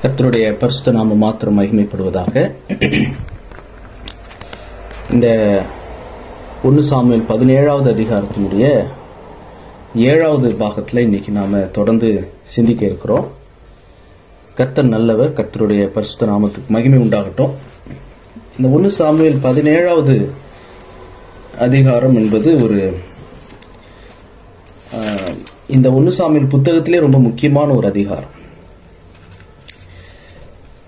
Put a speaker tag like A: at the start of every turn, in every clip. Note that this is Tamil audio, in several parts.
A: கர்த்தருடைய பரிசுத்த நாமம் மாத்திரம் மகிமைப்படுவதாக. இந்த 1 சாமுவேல் 17வது அதிகாரத்தினுடைய 7வது பாகத்தில் இன்னைக்கு நாம தொடர்ந்து சிந்திக்க இருக்கிறோம். கர்த்தர் நல்லவர், கர்த்தருடைய பரிசுத்த நாமத்துக்கு மகிமை உண்டாகட்டும். இந்த 1 சாமுவேல் 17வது அதிகாரம் என்பது இந்த 1 சாமுவேல் புத்தகத்திலே ரொம்ப முக்கியமான ஒரு அதிகாரம்.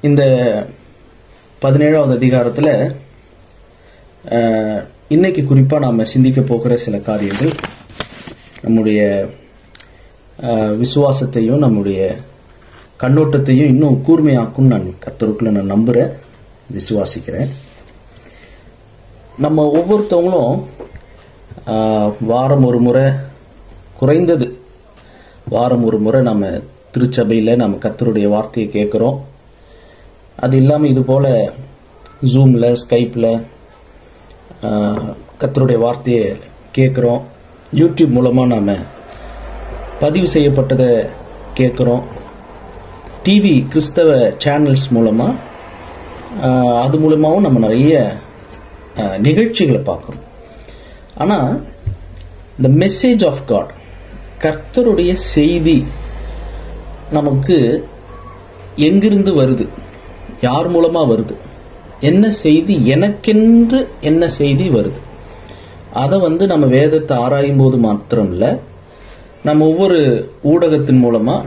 A: இந்த 17வது அதிகாரத்தில் இன்னைக்கு குறிப்பா நாம சிந்திக்க போகிற சில காரியங்கள் நம்முடைய விசுவாசத்தையும் நம்முடைய கண்ணோட்டத்தையும் இன்னும் கூர்மையாக்கும் நான் கர்த்தருக்குள்ள நான் நம்புறேன், விசுவாசிக்கிறேன். நம்ம ஒவ்வொருத்தவங்களும் வாரம் ஒரு முறை, குறைந்தது வாரம் ஒரு முறை நம்ம திருச்சபையில் நம்ம கர்த்தருடைய வார்த்தையை கேட்குறோம். அது இல்லாமல் இது போல ஜூமில், ஸ்கைப்பில் கர்த்தருடைய வார்த்தையை கேட்குறோம். யூடியூப் மூலமாக நாம் பதிவு செய்யப்பட்டதை கேட்குறோம். டிவி கிறிஸ்தவ சேனல்ஸ் மூலமாக அது மூலமாகவும் நம்ம நிறைய நிகழ்ச்சிகளை பார்க்குறோம். ஆனால் இந்த மெசேஜ் ஆஃப் காட், கர்த்தருடைய செய்தி நமக்கு எங்கிருந்து வருது, யார் மூலமா வருது, என்ன செய்தி, எனக்கென்று என்ன செய்தி வருது, அதை நம்ம வேதத்தை ஆராயும் போது மாத்திரம் இல்ல, நம்ம ஒவ்வொரு ஊடகத்தின் மூலமா,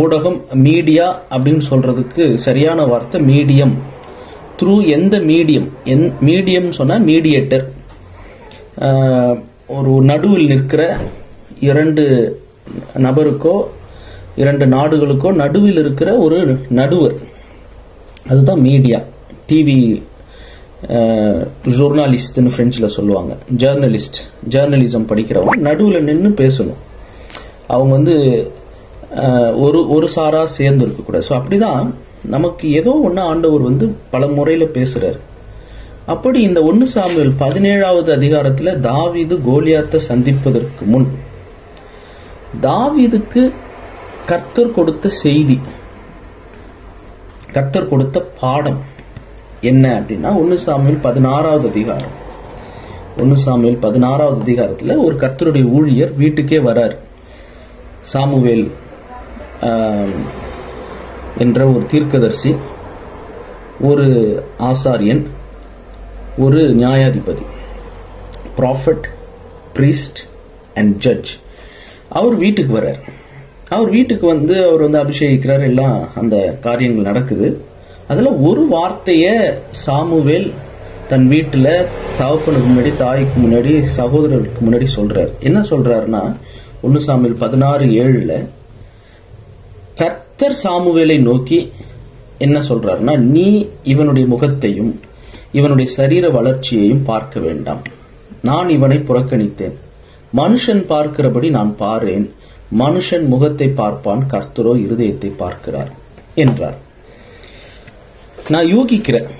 A: ஊடகம் மீடியா அப்படின்னு சொல்றதுக்கு சரியான வார்த்தை மீடியம், த்ரூ எந்த மீடியம், மீடியம் சொன்னா மீடியேட்டர், ஒரு நடுவில் நிற்கிற 2 நபருக்கோ 2 நாடுகளுக்கோ நடுவில் இருக்கிற ஒரு நடுவர், அதுதான் மீடியா. டிவி ஜோர்னாலிஸ்ட்னு பிரெஞ்சில் சொல்லுவாங்க, ஜேர்னலிஸ்ட், ஜேர்னலிசம் படிக்கிறவங்க நடுவில் நின்று பேசணும். அவங்க ஒரு சாரா சேர்ந்து இருக்கக்கூடாது. ஸோ அப்படிதான் நமக்கு ஏதோ ஒன்று ஆண்டவர் பல முறையில் பேசுறாரு. அப்படி இந்த 1 சாமுவேல் 17வது அதிகாரத்தில் தாவீது கோலியாத்தை சந்திப்பதற்கு முன் தாவீதுக்கு கர்த்தர் கொடுத்த செய்தி, கர்த்தர் கொடுத்த பாடம் என்ன அப்படின்னா 1 சாமுவேல் 16வது அதிகாரம். 1 சாமுவேல் 16வது அதிகாரத்தில் ஒரு கர்த்தருடைய ஊழியர் வீட்டுக்கே வரார். சாமுவேல் என்ற ஒரு தீர்க்கதரிசி, ஒரு ஆசாரியன், ஒரு நியாயாதிபதி, ப்ராஃபட், பிரீஸ்ட் அண்ட் ஜட்ஜ், அவர் வீட்டுக்கு வர்றார். அவர் வீட்டுக்கு அவர் அபிஷேகிக்கிறார், எல்லாம் அந்த காரியங்கள் நடக்குது. அதுல ஒரு வார்த்தைய சாமுவேல் தன் வீட்டுல தகப்பனுக்கு முன்னாடி, தாய்க்கு முன்னாடி, சகோதரருக்கு முன்னாடி சொல்றார். என்ன சொல்றாருன்னா 1 சாமுவேல் 16:7 கர்த்தர் சாமுவேலை நோக்கி என்ன சொல்றாருன்னா, நீ இவனுடைய முகத்தையும் இவனுடைய சரீர வளர்ச்சியையும் பார்க்க வேண்டாம், நான் இவனை புறக்கணித்தேன், மனுஷன் பார்க்கிறபடி நான் பாரேன், மனுஷன் முகத்தை பார்ப்பான், கர்த்தரோ இருதயத்தை பார்க்கிறார் என்றார். நான் யூகிக்கிறேன்,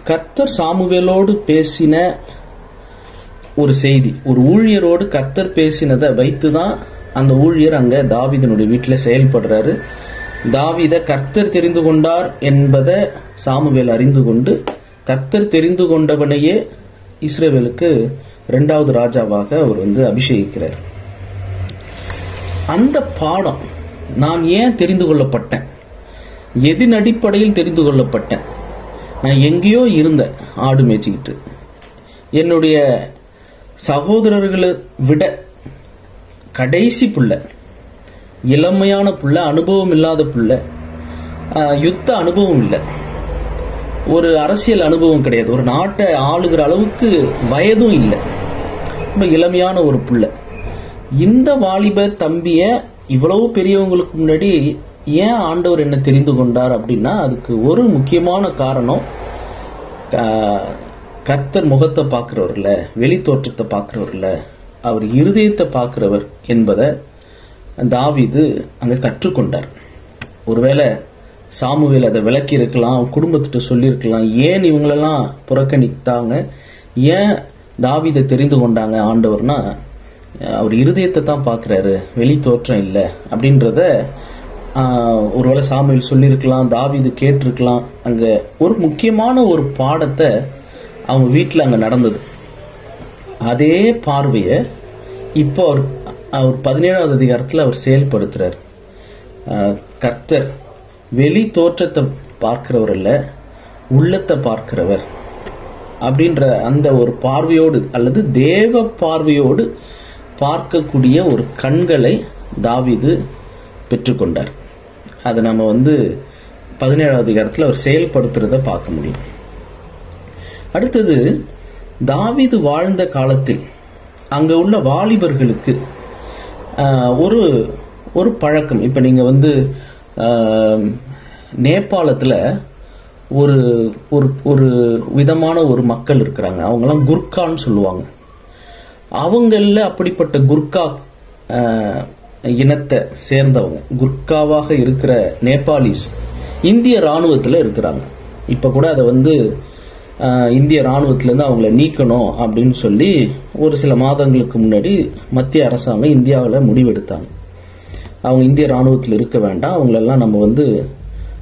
A: கர்த்தர் சாமுவேலோடு பேசின ஒரு செய்தி, ஒரு ஊழியரோடு கர்த்தர் பேசினதை வைத்துதான் அந்த ஊழியர் அங்க தாவீதினுடைய வீட்டில் செயல்படுறாரு. தாவீதை கர்த்தர் தெரிந்து கொண்டார் என்பதை சாமுவேல் அறிந்து கொண்டு கர்த்தர் தெரிந்து கொண்டவனையே இஸ்ரவேலுக்கு 2வது ராஜாவாக அவர் அபிஷேகிக்கிறார். அந்த பாடம், நான் ஏன் தெரிந்து கொள்ளப்பட்டேன், எதின் அடிப்படையில் தெரிந்து கொள்ளப்பட்டேன், நான் எங்கேயோ இருந்தேன் ஆடு மேய்ச்சிக்கிட்டு, என்னுடைய சகோதரர்களை விட கடைசி புள்ள, இளமையான புள்ள, அனுபவம் இல்லாத புள்ள, யுத்த அனுபவம் இல்லை, ஒரு அரசியல் அனுபவம் கிடையாது, ஒரு நாட்டை ஆளுகிற அளவுக்கு வயதும் இல்லை, ரொம்ப இளமையான ஒரு புள்ள. இந்த வாலிப தம்பிய இவ்வளவு பெரியவங்களுக்கு முன்னாடி ஏன் ஆண்டவர் என்ன தெரிந்து கொண்டார் அப்படின்னா, அதுக்கு ஒரு முக்கியமான காரணம், கர்த்தர் முகத்தை பார்க்கிறவர் இல்ல, வெளி தோற்றத்தை பார்க்கிறவர் இல்ல, அவர் இருதயத்தை பார்க்கிறவர் என்பதை தாவீது அங்க கற்றுக்கொண்டார். ஒருவேளை சாமுவேல் அதை விளக்கி இருக்கலாம், குடும்பத்திட்ட சொல்லியிருக்கலாம், ஏன் இவங்களெல்லாம் புறக்கணித்தாங்க, ஏன் தாவீதை தெரிந்து கொண்டாங்க ஆண்டவர்னா, அவர் இருதயத்தை தான் பார்க்கிறாரு, வெளி தோற்றம் இல்லை அப்படின்றத ஒருவேளை சாமுவேல் சொல்லியிருக்கலாம், தாவீது கேட்டிருக்கலாம். அங்க ஒரு முக்கியமான ஒரு பாடத்தை அவங்க வீட்டில் அங்க நடந்தது. அதே பார்வையை இப்போ அவர் 17வது அதிகாரத்தில் அவர் செயல்படுத்துறார். கர்த்தர் வெளி தோற்றத்தை பார்க்கிறவர் அல்ல, உள்ளத்தை பார்க்கிறவர் அப்படின்ற அந்த ஒரு பார்வையோடு அல்லது தேவ பார்வையோடு பார்க்கக்கூடிய ஒரு கண்களை தாவீது பெற்றுக்கொண்டார். அதை நம்ம 17வது அதிகாரத்தில் அவர் செயல்படுத்துறத பார்க்க முடியும். அடுத்தது, தாவீது வாழ்ந்த காலத்தில் அங்க உள்ள வாலிபர்களுக்கு ஒரு பழக்கம். இப்ப நீங்க நேபாளத்துல ஒரு ஒரு விதமான ஒரு மக்கள் இருக்கிறாங்க, அவங்கெல்லாம் குர்கான்னு சொல்லுவாங்க. அவங்கள அப்படிப்பட்ட குர்கா இனத்தை சேர்ந்தவங்க, குர்காவாக இருக்கிற நேபாளிஸ் இந்திய ராணுவத்தில் இருக்கிறாங்க. இப்ப கூட அதை இந்திய ராணுவத்திலேருந்து அவங்கள நீக்கணும் அப்படின்னு சொல்லி ஒரு சில மாதங்களுக்கு முன்னாடி மத்திய அரசாங்கம் இந்தியாவில் முடிவெடுத்தாங்க. அவங்க இந்திய ராணுவத்தில் இருக்க வேண்டாம், அவங்களெல்லாம் நம்ம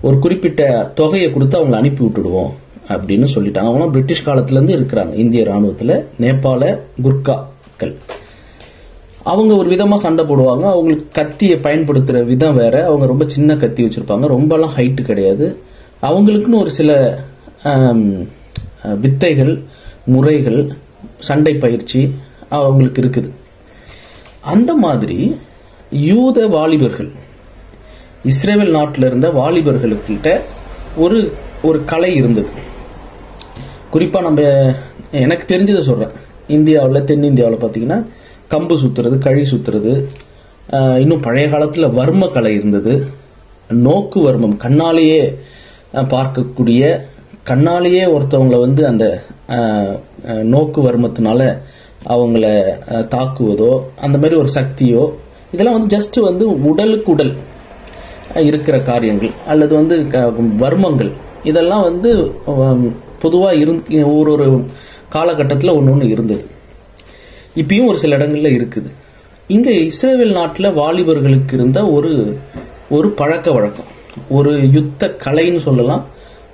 A: ஒரு குறிப்பிட்ட தொகையை கொடுத்து அவங்களை அனுப்பி விட்டுடுவோம் அப்படின்னு சொல்லிட்டாங்க. அவங்களாம் பிரிட்டிஷ் காலத்திலேருந்து இருக்கிறாங்க இந்திய ராணுவத்தில். நேபாள குர்காக்கள் அவங்க ஒரு விதமாக சண்டை போடுவாங்க. அவங்களுக்கு கத்தியை பயன்படுத்துகிற விதம் வேற. அவங்க ரொம்ப சின்ன கத்தி வச்சிருப்பாங்க, ரொம்பலாம் ஹைட்டு கிடையாது. அவங்களுக்குன்னு ஒரு சில வித்தைகள், முறைகள், சண்டை பயிற்சி அவங்களுக்கு இருக்குது. அந்த மாதிரி யூத வாலிபர்கள், இஸ்ரேல் நாட்டில் இருந்த வாலிபர்களுக்கிட்ட ஒரு கலை இருந்தது. குறிப்பா எனக்கு தெரிஞ்சதை சொல்றேன். இந்தியாவில், தென்னிந்தியாவில் பார்த்தீங்கன்னா கம்பு சுத்துறது, கழி சுத்துறது, இன்னும் பழைய காலத்துல வர்ம கலை இருந்தது. நோக்கு வர்மம், கண்ணாலேயே பார்க்கக்கூடிய, கண்ணாலேயே ஒருத்தவங்களை அந்த நோக்கு வர்மத்தினால அவங்கள தாக்குவதோ அந்த மாதிரி ஒரு சக்தியோ, இதெல்லாம் ஜஸ்ட் உடலுக்கு உடல் இருக்கிற காரியங்கள் அல்லது வர்மங்கள். இதெல்லாம் பொதுவாக ஒரு காலகட்டத்தில் ஒன்று இருந்தது. இப்பயும் ஒரு சில இடங்கள்ல இருக்குது. இங்க இஸ்ரேல் நாட்டில் வாலிபர்களுக்கு இருந்த ஒரு பழக்க வழக்கம், ஒரு யுத்த கலைன்னு சொல்லலாம்,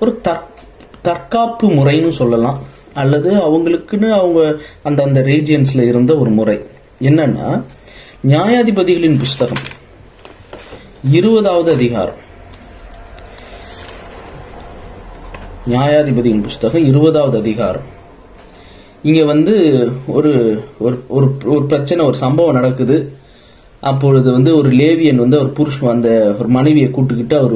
A: ஒரு தற்காப்பு முறைன்னு சொல்லலாம், அல்லது அவங்களுக்குன்னு அவங்க அந்த ரீஜியன்ஸ்ல இருந்த ஒரு முறை. என்னன்னா, நியாயாதிபதிகளின் புஸ்தகம் 20வது அதிகாரம், நியாயாதிபதியின் புஸ்தகம் 20வது அதிகாரம். இங்க ஒரு ஒரு பிரச்சனை, ஒரு சம்பவம் நடக்குது. அப்பொழுது ஒரு லேவியன் ஒரு புருஷன் ஒரு மனைவியை கூட்டுக்கிட்டு அவர்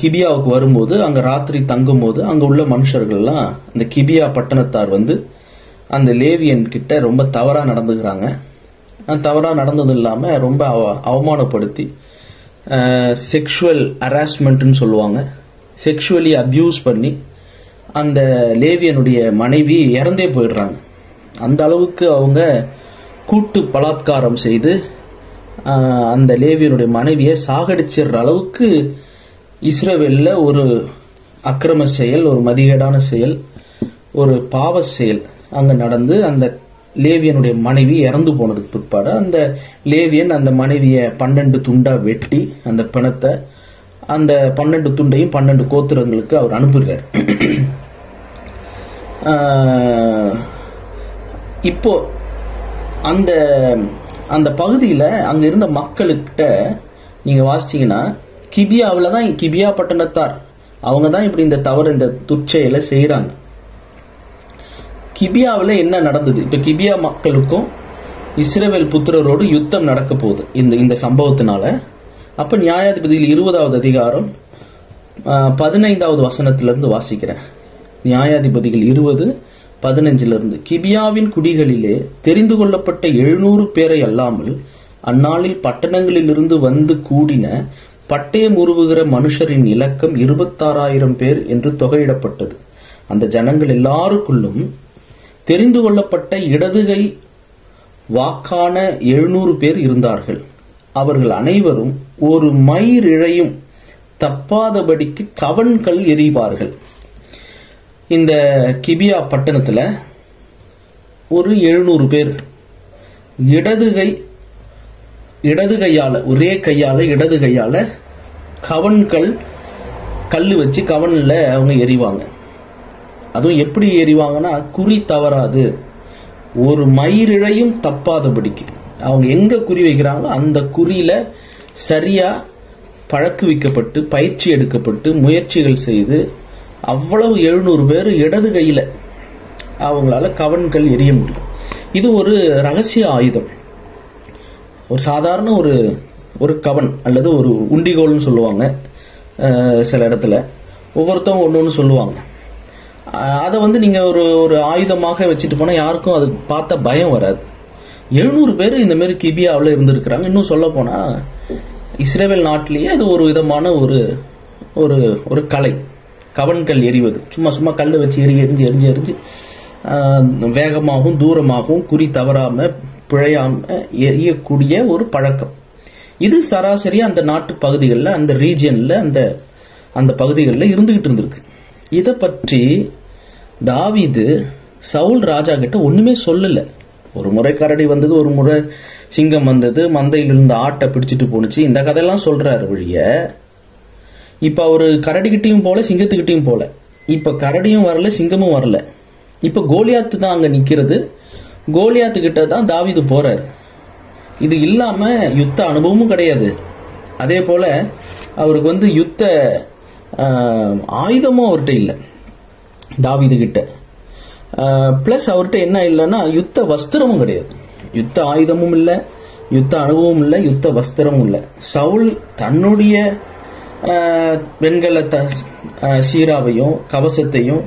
A: கிபியாவுக்கு வரும்போது, அங்க ராத்திரி தங்கும் போது அங்க உள்ள மனுஷர்கள்லாம், அந்த கிபியா பட்டணத்தார் அந்த லேவியன் கிட்ட ரொம்ப தவறா நடந்துக்கிறாங்க. தவறா நடந்தது இல்லாம ரொம்ப அவமானப்படுத்தி, செக்ஷுவல் ஹராஸ்மெண்ட்னு சொல்லுவாங்க, செக்ஷுவலி அபியூஸ் பண்ணி அந்த லேவியனுடைய மனைவி இறந்தே போயிடுறாங்க. அந்த அளவுக்கு அவங்க கூட்டு பலாத்காரம் செய்து அந்த லேவியனுடைய மனைவியை சாகடிச்சிடுற அளவுக்கு இஸ்ரவேல்ல ஒரு அக்கிரம செயல், ஒரு மதிகேடான செயல், ஒரு பாவ செயல் அங்க நடந்து அந்த லேவியனுடைய மனைவி இறந்து போனதுக்கு பிற்பாடு அந்த லேவியன் அந்த மனைவியை 12 துண்டா வெட்டி அந்த பிணத்தை அந்த 12 துண்டையும் 12 கோத்திரங்களுக்கு அவர் அனுப்புகிறார். இப்போ அந்த அந்த பகுதியில் அங்க இருந்த மக்கள்கிட்ட நீங்க வாசிச்சீங்கன்னா, கிபியாவில் தான், கிபியா பட்டணத்தார் அவங்க தான் இப்படி இந்த தவறு, இந்த துச்செயலை செய்யறாங்க. கிபியாவில் என்ன நடந்தது? இப்ப கிபியா மக்களுக்கும் இஸ்ரவேல் புத்திரரோடு யுத்தம் நடக்க போகுது இந்த சம்பவத்தினால. அப்ப நியாயாதிபதியில் 20வது அதிகாரம் 15வது வசனத்திலிருந்து வாசிக்கிறேன். நியாயாதிபதிகள் 20:15 கிபியாவின் குடிகளிலே தெரிந்து கொள்ளப்பட்ட 700 பேரை அல்லாமல் அந்நாளில் பட்டணங்களிலிருந்து வந்து கூடின பட்டயம் உருவுகிற மனுஷரின் இலக்கம் 26,000 பேர் என்று தொகையிடப்பட்டது. அந்த ஜனங்கள் எல்லாருக்குள்ளும் தெரிந்து கொள்ளப்பட்ட இடதுகை வாக்கான 700 பேர் இருந்தார்கள். அவர்கள் அனைவரும் ஒரு மயிர் இழையும் தப்பாதபடிக்கு கவன்கள் எறிவார்கள். இந்த கிபியா பட்டணத்துல ஒரு 700 பேர் இடதுகை இடது கையால, ஒரே கையால இடது கையால கல்லு வச்சு கவன்ல அவங்க எறிவாங்க. அதுவும் எப்படி எறிவாங்கன்னா, குறி தவறாது, ஒரு மயிரிழையும் தப்பாதபடிக்கு அவங்க எங்க குறி வைக்கிறாங்களோ அந்த குறியில சரியா பழக்குவிக்கப்பட்டு பயிற்சி எடுக்கப்பட்டு முயற்சிகள் செய்து அவ்வளவு 700 பேர் இடது கையில அவங்களால கவன்கள் எரிய முடியும். இது ஒரு ரகசிய ஆயுதம். ஒரு சாதாரண ஒரு கவன் அல்லது ஒரு உண்டிகோல்னு சொல்லுவாங்க, சில இடத்துல ஒவ்வொருத்தவங்க ஒன்று சொல்லுவாங்க. அதை நீங்க ஒரு ஆயுதமாக வச்சுட்டு போனா யாருக்கும் அது பார்த்த பயம் வராது. 700 பேர் இந்த மாதிரி கிபியாவில் இருந்திருக்கிறாங்க. இன்னும் சொல்ல போனா இஸ்ரேல் நாட்டிலேயே அது ஒரு விதமான ஒரு கலை, கவன்கள் எறிவது. சும்மா கல்லை வச்சு எரிஞ்சு வேகமாகவும் தூரமாகவும் குறி தவறாம பிழையாம எரியக்கூடிய ஒரு பழக்கம். இது சராசரியா அந்த நாட்டு பகுதிகளில், அந்த ரீஜியன்ல, அந்த பகுதிகளில் இருந்துகிட்டு இருந்திருக்கு. இதை பற்றி தாவீது சவுல் ராஜா கிட்ட ஒண்ணுமே சொல்லல. ஒரு முறை கரடி வந்தது, ஒரு முறை சிங்கம் வந்தது, மந்தையில் இருந்த ஆட்டை பிடிச்சிட்டு போனுச்சு, இந்த கதையெல்லாம் சொல்றாரு வழிய. இப்ப அவரு கரடிகிட்டையும் போல சிங்கத்துக்கிட்டையும் போல. இப்ப கரடியும் வரல, சிங்கமும் வரல. இப்ப கோலியாத்து தான் அங்க நிக்கிறது. கோலியாத்து கிட்ட தான் தாவீது போறாரு. இது இல்லாம யுத்த அனுபவமும் கிடையாது. அதே போல அவருக்கு யுத்த ஆயுதமும் அவர்கிட்ட இல்லை தாவீது கிட்ட. பிளஸ் அவர்கிட்ட என்ன இல்லைன்னா யுத்த வஸ்திரமும் கிடையாது. யுத்த ஆயுதமும் இல்லை, யுத்த அனுபவமும் இல்லை, யுத்த வஸ்திரமும் இல்லை. சவுல் தன்னுடைய வெண்கல சீராவையும் கவசத்தையும்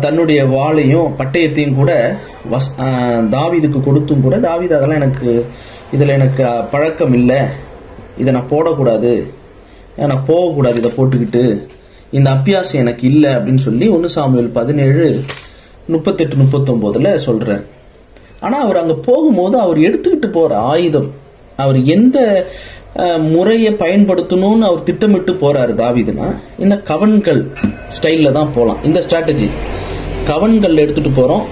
A: தன்னுடைய வாளையும் பட்டயத்தையும் கூட தாவீதுக்கு கொடுத்தும் கூட தாவீது அதெல்லாம் இதுல எனக்கு பழக்கம் இல்லை, இதை நான் போடக்கூடாது, நான் போகக்கூடாது, இதை போட்டுக்கிட்டு இந்த அபியாசம் எனக்கு இல்லை அப்படின்னு சொல்லி 1 சாமுவேல் 17:38-39 சொல்றார். ஆனா அவர் அங்க போகும்போது அவர் எடுத்துக்கிட்டு போற ஆயுதம், அவர் எந்த முறையை பயன்படுத்தணும்னு அவர் திட்டமிட்டு போறாரு தாவீதுனா, இந்த கவன்கள் ஸ்டைல்ல தான் போலாம். இந்த ஸ்ட்ராட்டஜி, கவன்கள் எடுத்துட்டு போறோம்,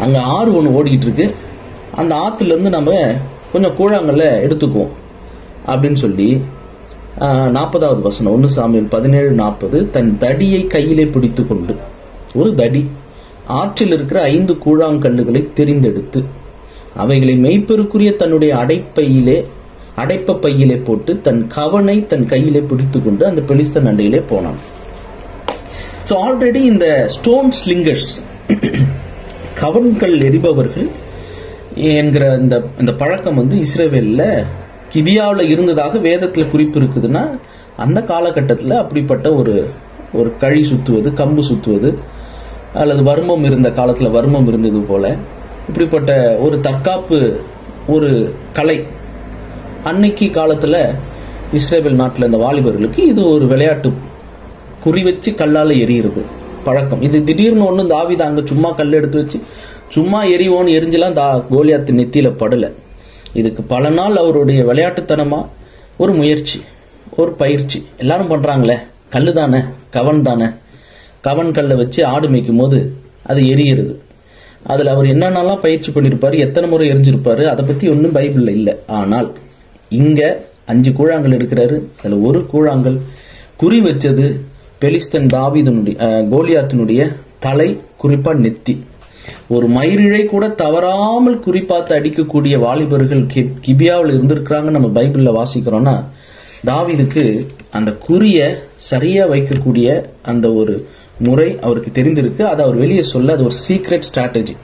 A: அங்க ஆறு ஒன்று ஓடிக்கிட்டு இருக்கு, அந்த ஆத்துல இருந்து நம்ம கொஞ்சம் கூழாங்கல்ல எடுத்துக்குவோம் அப்படின்னு சொல்லி 40வது வசனம் 1 சாமுவேல் 17:40, தன் தடியை கையிலே பிடித்து கொண்டு, ஒரு தடி, ஆற்றில் இருக்கிற 5 கூழாங்கல்லுகளை தெரிந்தெடுத்து அவைகளை மெய்ப்பெருக்குரிய தன்னுடைய அடைப்ப பையிலே போட்டு தன் கவனை தன் கையிலே பிடித்து கொண்டு அந்த பெலிஸ்தன் அண்டையிலே போனான். ஸோ ஆல்ரெடி இந்த ஸ்டோன் ஸ்லிங்கர்ஸ், கவன்கள் எரிபவர்கள் என்கிற இந்த பழக்கம் இஸ்ரவேல்ல கிபியாவில் இருந்ததாக வேதத்துல குறிப்பு இருக்குதுன்னா, அந்த காலகட்டத்தில் அப்படிப்பட்ட ஒரு கழி சுத்துவது, கம்பு சுத்துவது, அல்லது வர்மம் இருந்த காலத்துல வர்மம் இருந்தது போல இப்படிப்பட்ட ஒரு தற்காப்பு ஒரு கலை அன்னைக்கு காலத்துல இஸ்ரேல் நாட்டில் இந்த வாலிபர்களுக்கு இது ஒரு விளையாட்டு. குறி வச்சு கல்லால எரியிறது பழக்கம். இது திடீர்னு ஒண்ணு தாவீது அங்க சும்மா கல் எடுத்து வச்சு சும்மா எரிவோன்னு எரிஞ்செல்லாம் கோலியாத்து நெத்தியில படல. இதுக்கு பல நாள் அவருடைய விளையாட்டுத்தனமா ஒரு முயற்சி, ஒரு பயிற்சி. எல்லாரும் பண்றாங்களே, கல்லு தானே, கவன் தானே, கவன் கல்லை வச்சு ஆடு மேய்க்கும் போது அது எரியிறது. அதுல அவர் என்னென்னலாம் பயிற்சி பண்ணிருப்பாரு, எத்தனை முறை எரிஞ்சிருப்பாரு, அதை பத்தி ஒன்னும் பைபிள்ல இல்லை. ஆனால் இங்க 5 கூழாங்கல் எடுக்கிறாரு. அதுல ஒரு கூழாங்கல் குறி வச்சது பெலிஸ்தன் கோலியாத்தினுடைய தலை, குறிப்பா நெத்தி. ஒரு மயிரிழை கூட தவறாமல் குறிப்பாத்து அடிக்கக்கூடிய வாலிபர்கள் கிபியாவில் இருந்திருக்கிறாங்க நம்ம பைபிள்ல வாசிக்கிறோம்னா, தாவீதுக்கு அந்த குறிய சரியா வைக்கக்கூடிய அந்த ஒரு முறை அவருக்கு தெரிந்திருக்கு. அதை அவர் வெளியே சொல்ல அது ஒரு சீக்ரெட் ஸ்ட்ராட்டஜி.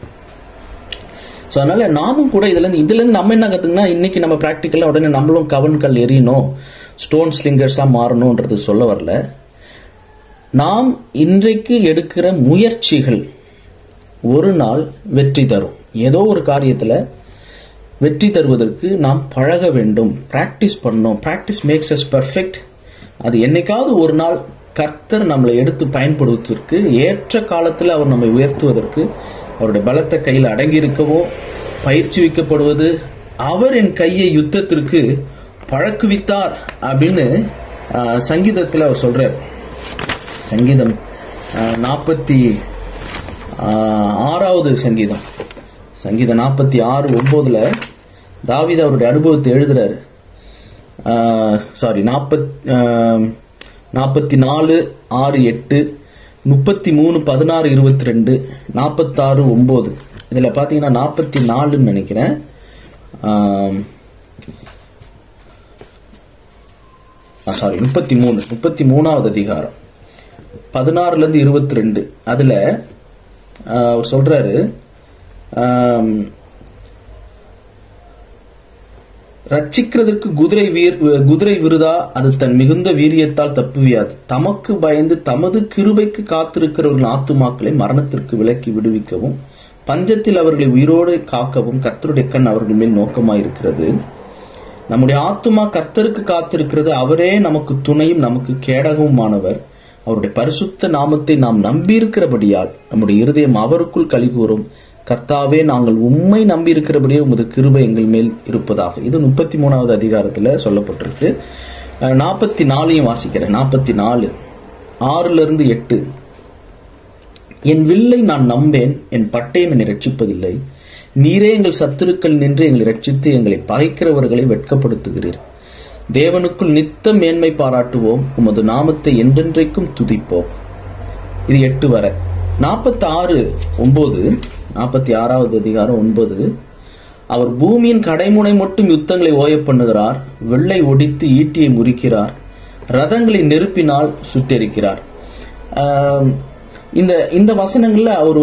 A: ஸோ அதனால நாமும் கூட இதுல இருந்து நம்ம என்ன கத்துக்கனா, இன்னைக்கு நம்ம பிராக்டிக்கலா உடனே நம்மளும் கவன்கள் எறியணும், ஸ்டோன் ஸ்லிங்கர்ஸா மாறணும்ன்றது சொல்ல வரல. நாம் இன்றைக்கு எடுக்கிற முயற்சிகள் ஒரு நாள் வெற்றி தரும். ஏதோ ஒரு காரியத்துல வெற்றி தருவதற்கு நாம் பழக வேண்டும், பிராக்டிஸ் பண்ணணும். Practice makes us perfect. அது என்னைக்காவது ஒரு நாள் கர்த்தர் நம்மளை எடுத்து பயன்படுத்துவதற்கு, ஏற்ற காலத்தில் அவர் நம்மை உயர்த்துவதற்கு, அவருடைய பலத்தை கையில் அடங்கி இருக்கவோ பயிற்சி வைக்கப்படுவது, அவர் என் கையை யுத்தத்திற்கு பழக்குவித்தார் அப்படின்னு சங்கீதத்தில் அவர் சொல்றார். சங்கீதம் 46வது சங்கீதம் 46:9 தாவீது அவருடைய அனுபவத்தை எழுதுறாரு. 44:6-8, 33:16-22, 46:9. இதுல பாத்தீங்கன்னா 44 நினைக்கிறேன். 33வது அதிகாரம் 16-22. அதுல அவர் சொல்றாரு, ரட்சிக்கிறதுக்கு குதிரை விருதா, அது தன் மிகுந்த வீரியத்தால் தப்புவியாது. தமக்கு பயந்து தமது கிருபைக்கு காத்திருக்கிறவர்கள் ஆத்துமாக்களை மரணத்திற்கு விலக்கி விடுவிக்கவும் பஞ்சத்தில் அவர்களை உயிரோடு காக்கவும் கர்த்தருடைய கண் அவர்கள் மேல் நோக்கமாயிருக்கிறது. நம்முடைய ஆத்துமா கர்த்தருக்கு காத்திருக்கிறது. அவரே நமக்கு துணையும் நமக்கு கேடகவுமானவர். அவருடைய பரிசுத்த நாமத்தை நாம் நம்பியிருக்கிறபடியால் நம்முடைய இருதயம் அவருக்குள் களிகூறும். கர்த்தாவே, நாங்கள் உம்மை நம்பி இருக்கிறபடியே உமது கிருபை எங்கள் மேல் இருப்பதாக. இது 33வது அதிகாரத்துல சொல்லப்பட்டிருக்கு. 44 வாசிக்கிறேன். 44 6-8. என் வில்லை நான் நம்பேன், என் பட்டயம் என்னை ரட்சிப்பதில்லை. நீரே எங்கள் சத்துருக்கள் நின்று எங்களை ரட்சித்து எங்களை பகைக்கிறவர்களை வெட்கப்படுத்துகிறீர். தேவனுக்குள் நித்த மேன்மை பாராட்டுவோம், உமது நாமத்தை என்றென்றைக்கும் துதிப்போம். இது 8 வரை. 46:9, 46வது அதிகாரம் 9. அவர் பூமியின் கடைமுனை மட்டும் யுத்தங்களை ஓய பண்ணுகிறார். வெள்ளை ஒடித்து ஈட்டியை முறிக்கிறார். ரதங்களை நெருப்பினால் சுட்டெரிக்கிறார். இந்த வசனங்கள்ல அவர்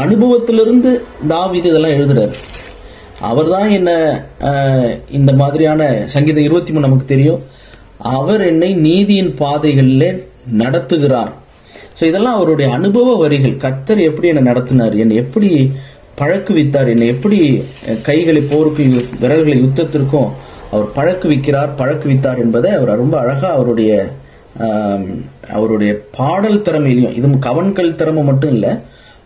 A: அனுபவத்திலிருந்து தாவீது இதெல்லாம் எழுதுறாரு. அவர் தான் என்ன இந்த மாதிரியான சங்கீதம் 23 நமக்கு தெரியும். அவர் என்னை நீதியின் பாதைகளிலே நடத்துகிறார். சோ இதெல்லாம் அவருடைய அனுபவ வரிகள். கர்த்தர் எப்படி என்னை நடத்தினார், என்னை எப்படி பழக்குவித்தார், என்னை எப்படி கைகளை போருக்கு விரல்களை யுத்தத்திற்கும் அவர் பழக்குவித்தார் என்பதை அவர் ரொம்ப அழகா அவருடைய பாடல் திறமையிலையும், இது கவன்கள் திறமை மட்டும் இல்ல,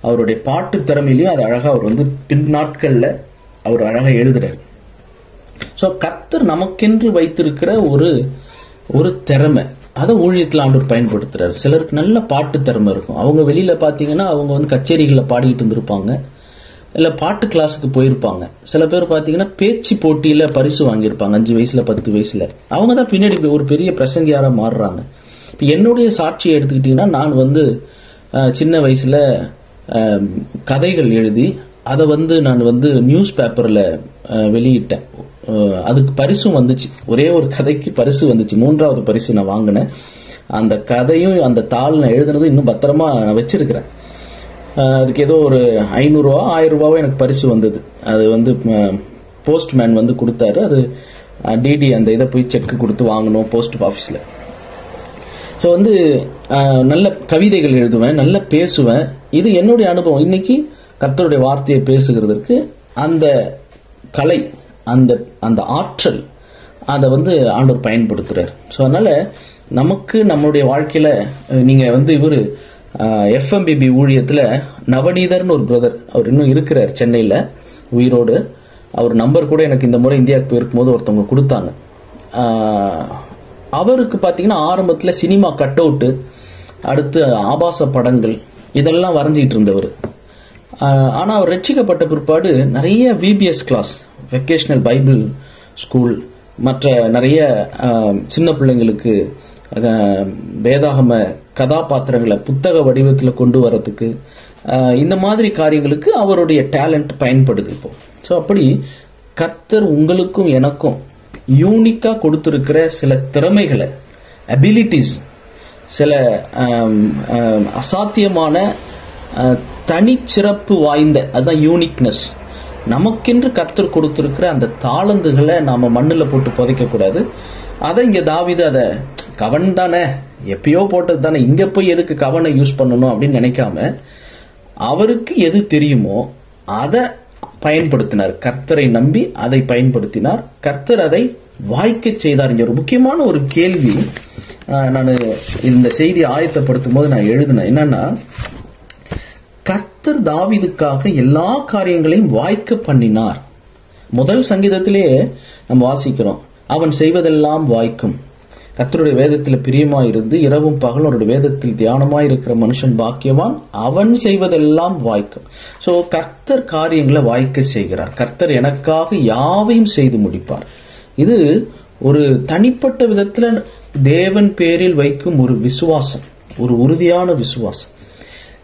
A: அவருடைய பாட்டு திறமையிலையும் அது அழகா அவர் பின் நாட்கள்ல அவர் அழகா எழுதுறாரு. சோ கர்த்தர் நமக்கென்று வைத்திருக்கிற ஒரு திறமை, அதை ஊழியத்தில் ஆண்டவர் பயன்படுத்துறாரு. சிலருக்கு நல்ல பாட்டு திறமை இருக்கும். அவங்க வெளியில பாத்தீங்கன்னா அவங்க கச்சேரிகளை பாடிட்டு இருந்திருப்பாங்க, இல்ல பாட்டு கிளாஸுக்கு போயிருப்பாங்க. சில பேர் பாத்தீங்கன்னா பேச்சு போட்டியில பரிசு வாங்கியிருப்பாங்க 5 வயசுல 10 வயசுல. அவங்க தான் பின்னாடி ஒரு பெரிய பிரசங்கியாரா மாறுறாங்க. இப்ப என்னுடைய சாட்சியை எடுத்துக்கிட்டீங்கன்னா, நான் சின்ன வயசுல கதைகள் எழுதி அதை நான் நியூஸ் பேப்பர்ல வெளியிட்டேன். அதுக்கு பரிசும் வந்துச்சு. ஒரே ஒரு கதைக்கு பரிசு வந்துச்சு. 3வது பரிசு நான் வாங்கினேன். அந்த கதையும் அந்த தாள் நான் எழுதுனது இன்னும் பத்திரமா நான் வச்சிருக்கிறேன். அதுக்கு ஏதோ ஒரு 500 ரூபா 1000 ரூபாவோ எனக்கு பரிசு வந்தது. அது போஸ்ட்மேன் கொடுத்தாரு. அது டிடி அந்த இதை போய் செக் கொடுத்து வாங்கணும் போஸ்ட் ஆபீஸ்ல. ஸோ நல்ல கவிதைகள் எழுதுவேன், நல்ல பேசுவேன். இது என்னுடைய அனுபவம். இன்னைக்கு கர்த்தருடைய வார்த்தையை பேசுகிறதுக்கு அந்த கலை, அந்த ஆற்றல், அதை ஆண்டவர் பயன்படுத்துறாரு. ஸோ அதனால நமக்கு நம்மளுடைய வாழ்க்கையில நீங்க இவரு FMBB ஊழியத்துல நவநீதர்னு ஒரு பிரதர், அவர் இன்னும் இருக்கிறார் சென்னையில உயிரோடு. அவர் நம்பர் கூட எனக்கு இந்த முறை இந்தியாவுக்கு போயிருக்கும் போது ஒருத்தவங்க கொடுத்தாங்க. அவருக்கு பாத்தீங்கன்னா ஆரம்பத்துல சினிமா கட் அவுட், அடுத்து ஆபாச படங்கள் இதெல்லாம் வரைஞ்சிட்டு இருந்தவர். ஆனா அவர் ரட்சிக்கப்பட்ட பிற்பாடு நிறைய VBS class, vacational Bible school, மற்ற நிறைய சின்ன பிள்ளைங்களுக்கு வேதாகம கதாபாத்திரங்களை புத்தக வடிவத்தில் கொண்டு வரதுக்கு, இந்த மாதிரி காரியங்களுக்கு அவருடைய டேலண்ட் பயன்படுது இப்போ. ஸோ அப்படி கர்த்தர் உங்களுக்கும் எனக்கும் யூனிக்கா கொடுத்திருக்கிற சில திறமைகளை, அபிலிட்டிஸ், சில அசாத்தியமான தனிச்சிறப்பு வாய்ந்த, அதுதான் யூனிக்னஸ், நமக்கென்று கர்த்தர் கொடுத்திருக்கிற அந்த தாளந்துகளை நாம மண்ணுல போட்டு புதைக்க கூடாது. அதை இங்க தாவீது அதை கவன் தானே, எப்பயோ போட்டது தானே, இங்க போய் எதுக்கு கவனை யூஸ் பண்ணணும் அப்படின்னு நினைக்காம அவருக்கு எது தெரியுமோ அதை பயன்படுத்தினார். கர்த்தரை நம்பி அதை பயன்படுத்தினார். கர்த்தர் அதை வாய்க்க செய்தார். இங்க ஒரு முக்கியமான ஒரு கேள்வி நான் இந்த செய்தி ஆயத்தப்படுத்தும் போது நான் எழுதினேன். என்னன்னா, கர்த்தர் தாவீதுக்காக எல்லா காரியங்களையும் வாய்க்க பண்ணினார். முதல் சங்கீதத்திலேயே நம்ம வாசிக்கிறோம், அவன் செய்வதெல்லாம் வாய்க்கும். கர்த்தருடைய வேதத்தில் பிரியமா இருந்து இரவும் பகலும் அவருடைய வேதத்தில் தியானமாய் இருக்கிற மனுஷன் பாக்கியவான், அவன் செய்வதெல்லாம் வாய்க்கும். சோ கர்த்தர் காரியங்களை வாய்க்க செய்கிறார். கர்த்தர் எனக்காக யாவையும் செய்து முடிப்பார். இது ஒரு தனிப்பட்ட விதத்துல தேவன் பேரில் வைக்கும் ஒரு விசுவாசம், ஒரு உறுதியான விசுவாசம்.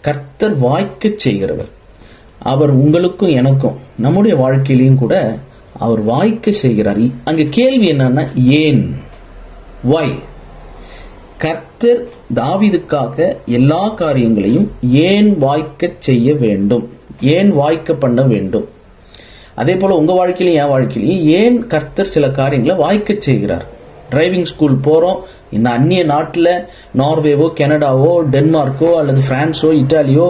A: கர்த்தர் வாய்க்க செய்கிறவர். அவர் உங்களுக்கும் எனக்கும் நம்முடைய வாழ்க்கையிலையும் கூட அவர் வாய்க்க செய்கிறார். அங்க கேள்வி என்னன்னா, ஏன், why? கர்த்தர் தாவீதுக்காக எல்லா காரியங்களையும் ஏன் வாய்க்க செய்ய வேண்டும், ஏன் வாய்க்க பண்ண வேண்டும்? அதே போல உங்க வாழ்க்கையிலும் என் வாழ்க்கையிலையும் ஏன் கர்த்தர் சில காரியங்களை வாய்க்க செய்கிறார்? டிரைவிங் ஸ்கூல் போறோம், இந்த அந்நிய நாட்டுல நார்வேவோ கனடாவோ டென்மார்க்கோ அல்லது பிரான்ஸோ இட்டாலியோ,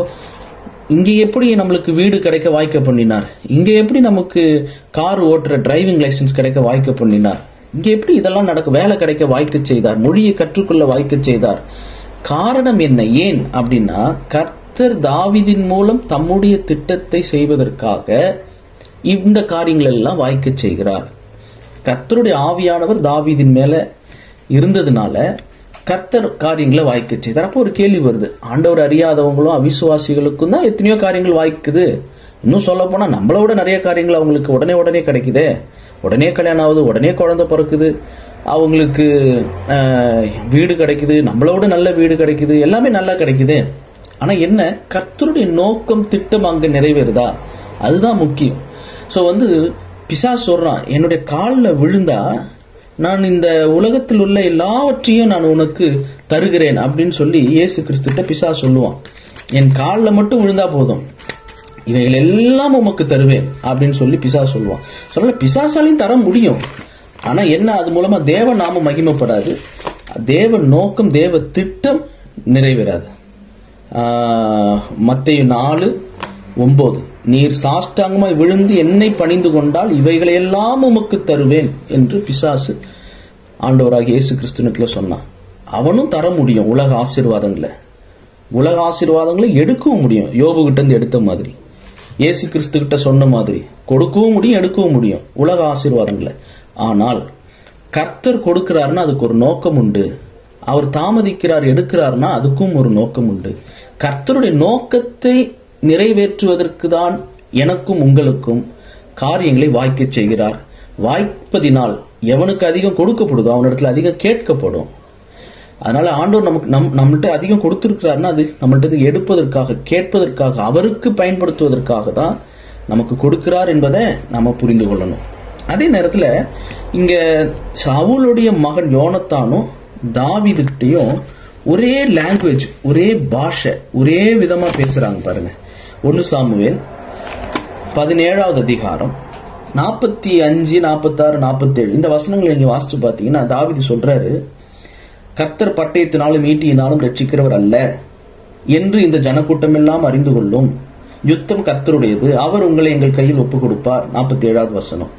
A: இங்க எப்படி நம்மளுக்கு வீடு கிடைக்க வாய்க்க பண்ணினார்? இங்க எப்படி நமக்கு கார் ஓட்டுற டிரைவிங் லைசன்ஸ் கிடைக்க வாய்க்க பண்ணினார்? இங்க எப்படி இதெல்லாம் நடக்க, வேலை கிடைக்க வாய்க்க செய்தார், மொழியை கற்றுக்கொள்ள வாய்க்க செய்தார்? காரணம் என்ன? ஏன் அப்படின்னா, கர்த்தர் தாவீதின் மூலம் தம்முடைய திட்டத்தை செய்வதற்காக இந்த காரியங்கள் எல்லாம் வாய்க்க செய்கிறார். கர்த்தருடைய ஆவியானவர் தாவீதின் மேல இருந்ததுனால கர்த்தர் காரியங்களை வாய்க்க செய்தார். அப்போ ஒரு கேள்வி வருது, ஆண்டவர் அறியாதவங்களும் அவிசுவாசிகளுக்கும் தான் எத்தனையோ காரியங்கள் வாய்க்குது. இன்னும் சொல்ல போனா நம்மளை விட நிறைய காரியங்கள் அவங்களுக்கு உடனே கிடைக்குதே. உடனே கல்யாணம் ஆகுது, உடனே குழந்தை பிறக்குது, அவங்களுக்கு வீடு கிடைக்குது, நம்மளோட நல்ல வீடு கிடைக்குது, எல்லாமே நல்லா கிடைக்குது. ஆனா என்ன, கர்த்தருடைய நோக்கம் திட்டம் அங்க நிறைவேறுதா? அதுதான் முக்கியம். சோ பிசாசு சொல்றான், என்னுடைய காலில் விழுந்தா நான் இந்த உலகத்தில் உள்ள எல்லாவற்றையும் நான் உனக்கு தருகிறேன் அப்படின்னு சொல்லி இயேசு கிறிஸ்துட்ட பிசாசு சொல்லுவான். என் காலில் மட்டும் விழுந்தா போதும், இவைகள் எல்லாம் உமக்கு தருவேன் அப்படின்னு சொல்லி பிசாசு சொல்லுவான். சொல்ல பிசாசாலையும் தர முடியும். ஆனா என்ன, அது மூலமா தேவ நாம மகிமைப்படாது, தேவ நோக்கம் தேவ திட்டம் நிறைவேறாது. மத்தேயு 4:9, நீர் சாஷ்டாங்கமாய் விழுந்து என்னை பணிந்து கொண்டால் இவைகளையெல்லாம் உமக்கு தருவேன் என்று பிசாசு ஆண்டவராக இயேசு கிறிஸ்துவிடத்துல சொன்னான். அவனும் தர முடியும் உலக ஆசீர்வாதங்களை எடுக்கவும் முடியும். யோபு கிட்ட இருந்து எடுத்த மாதிரி, இயேசு கிறிஸ்து கிட்ட சொன்ன மாதிரி கொடுக்கவும் முடியும், எடுக்கவும் முடியும் உலக ஆசீர்வாதங்களை. ஆனால் கர்த்தர் கொடுக்கிறாருன்னா அதுக்கு ஒரு நோக்கம் உண்டு. அவர் தாமதிக்கிறார் எடுக்கிறார்னா அதுக்கும் ஒரு நோக்கம் உண்டு. கர்த்தருடைய நோக்கத்தை நிறைவேற்றுவதற்கு தான் எனக்கும் உங்களுக்கும் காரியங்களை வாய்க்க செய்கிறார். வாய்ப்பதினால் எவனுக்கு அதிகம் கொடுக்கப்படுதோ அவனிடத்துல அதிகம் கேட்கப்படும். அதனால ஆண்டவர் நமக்கு நம்மள்ட்ட அதிகம் கொடுத்திருக்கிறாருன்னா அது நம்மள்ட்ட எடுப்பதற்காக, கேட்பதற்காக, அவருக்கு பயன்படுத்துவதற்காக தான் நமக்கு கொடுக்கிறார் என்பதை நம்ம புரிந்து கொள்ளணும். அதே நேரத்துல இங்க சவுலுடைய மகன் யோனத்தானும் தாவீதுகிட்டையும் ஒரே லாங்குவேஜ், ஒரே பாஷை, ஒரே விதமா பேசுறாங்க பாருங்க. 1 சாமுவேல் 17வது அதிகாரம் 45, 46, 47 இந்த வசனங்களை நீங்க வாசிச்சு பாத்தீங்கன்னா தாவீது சொல்றாரு, கர்த்தர் பட்டயத்தினாலும் ஈட்டியினாலும் ரட்சிக்கிறவர் அல்ல என்று இந்த ஜனக்கூட்டம் எல்லாம் அறிந்து கொள்ளும். யுத்தம் கர்த்தருடையது, அவர் உங்களை எங்கள் கையில் ஒப்புக் கொடுப்பார். 47வது வசனம்.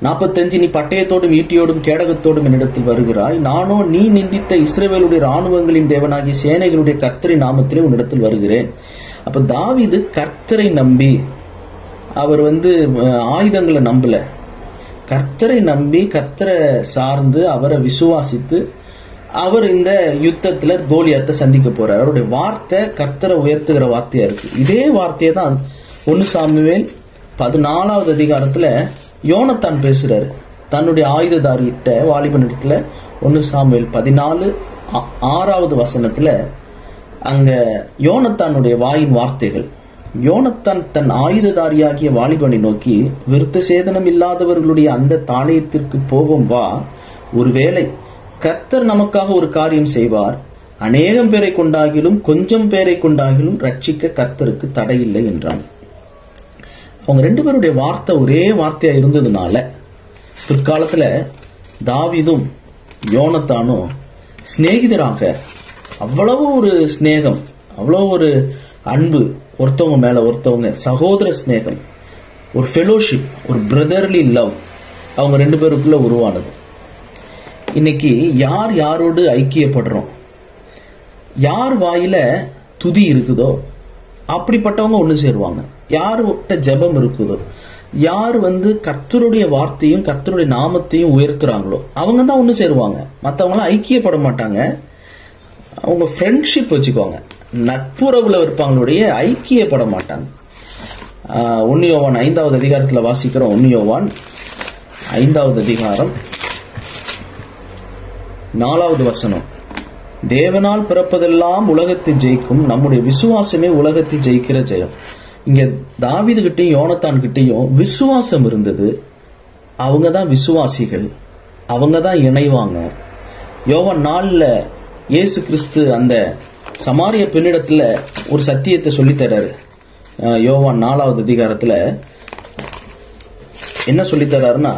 A: 45, நீ பட்டயத்தோடும் ஈட்டியோடும் கேடகத்தோடும் என்னிடத்தில் வருகிறாய், நானோ நீ நிந்தித்த இஸ்ரவேலுடைய ராணுவங்களின் தேவனாகிய சேனைகளுடைய கர்த்தரின் நாமத்திலே உன்னிடத்தில் வருகிறேன். அப்ப தாவீது கர்த்தரை நம்பி, அவர் ஆயுதங்களை நம்பல, கர்த்தரை நம்பி கர்த்தரை சார்ந்து அவரை விசுவாசித்து அவர் இந்த யுத்தத்துல கோலியாத்தை சந்திக்க போறார். அவருடைய வார்த்தை கர்த்தரை உயர்த்துகிற வார்த்தையா இருக்கு. இதே வார்த்தையை தான் 1 சாமுவேல் 14வது அதிகாரத்துல யோனத்தான் பேசுறாரு தன்னுடைய ஆயுததாரியிட்ட வாலிபனிடத்துல. 1 சாமுவேல் 14:6வது வசனத்துல அங்க யோனத்தானுடைய வாயின் வார்த்தைகள். யோனத்தான் தன் ஆயுததாரியாகிய வாலிபனை நோக்கி, விருத்த சேதனம் இல்லாதவர்களுடைய அந்த தாலயத்திற்கு போவோம் வா, ஒருவேளை கர்த்தர் நமக்காக ஒரு காரியம் செய்வார், அநேகம் பேரை கொண்டாகிலும் கொஞ்சம் பேரை கொண்டாகிலும் ரட்சிக்க கர்த்தருக்கு தடையில்லை என்றான். அவங்க 2 பேருடைய வார்த்தை ஒரே வார்த்தையா இருந்ததுனால பிற்காலத்துல தாவீதும் யோனத்தானும் சிநேகிதராக, அவ்வளவு ஒரு ஸ்நேகம், அவ்வளவு ஒரு அன்பு, ஒருத்தவங்க மேல ஒருத்தவங்க சகோதர ஸ்நேகம், ஒரு ஃபெலோஷிப், ஒரு பிரதர்லி லவ் அவங்க 2 பேருக்குள்ள உருவானது. இன்னைக்கு யார் யாரோடு ஐக்கியப்படுறோம், யார் வாயில துதி இருக்குதோ அப்படிப்பட்டவங்க ஒண்ணு சேருவாங்க. யார்கிட்ட ஜெபம் இருக்குதோ, யார் கர்த்தருடைய வார்த்தையும் கர்த்தருடைய நாமத்தையும் உயர்த்துறாங்களோ அவங்க தான் ஒண்ணு சேருவாங்க. மற்றவங்களாம் ஐக்கியப்பட மாட்டாங்க. அவங்க ஃப்ரெண்ட்ஷிப் வச்சுக்குவாங்க, நட்புறவுல இருப்பாங்களுடைய ஐக்கியப்பட மாட்டாங்க. 1 யோவான் 5வது அதிகாரத்துல வாசிக்கிறோம். 1 யோவான் 5வது அதிகாரம் 4வது வசனம். தேவனால் பிறப்பதெல்லாம் உலகத்தை ஜெயிக்கும், நம்முடைய விசுவாசமே உலகத்தை ஜெயிக்கிற ஜெயம். இங்க தாவீது கிட்டையும் யோனத்தான் கிட்டையும் விசுவாசம் இருந்தது. அவங்க தான் விசுவாசிகள், அவங்க தான் இணைவாங்க. யோவான் 4ல இயேசு கிறிஸ்து அந்த சமாரிய பெண்ணிடத்துல ஒரு சத்தியத்தை சொல்லி தர்றாரு. யோவான் 4வது அதிகாரத்துல என்ன சொல்லி தர்றாருன்னா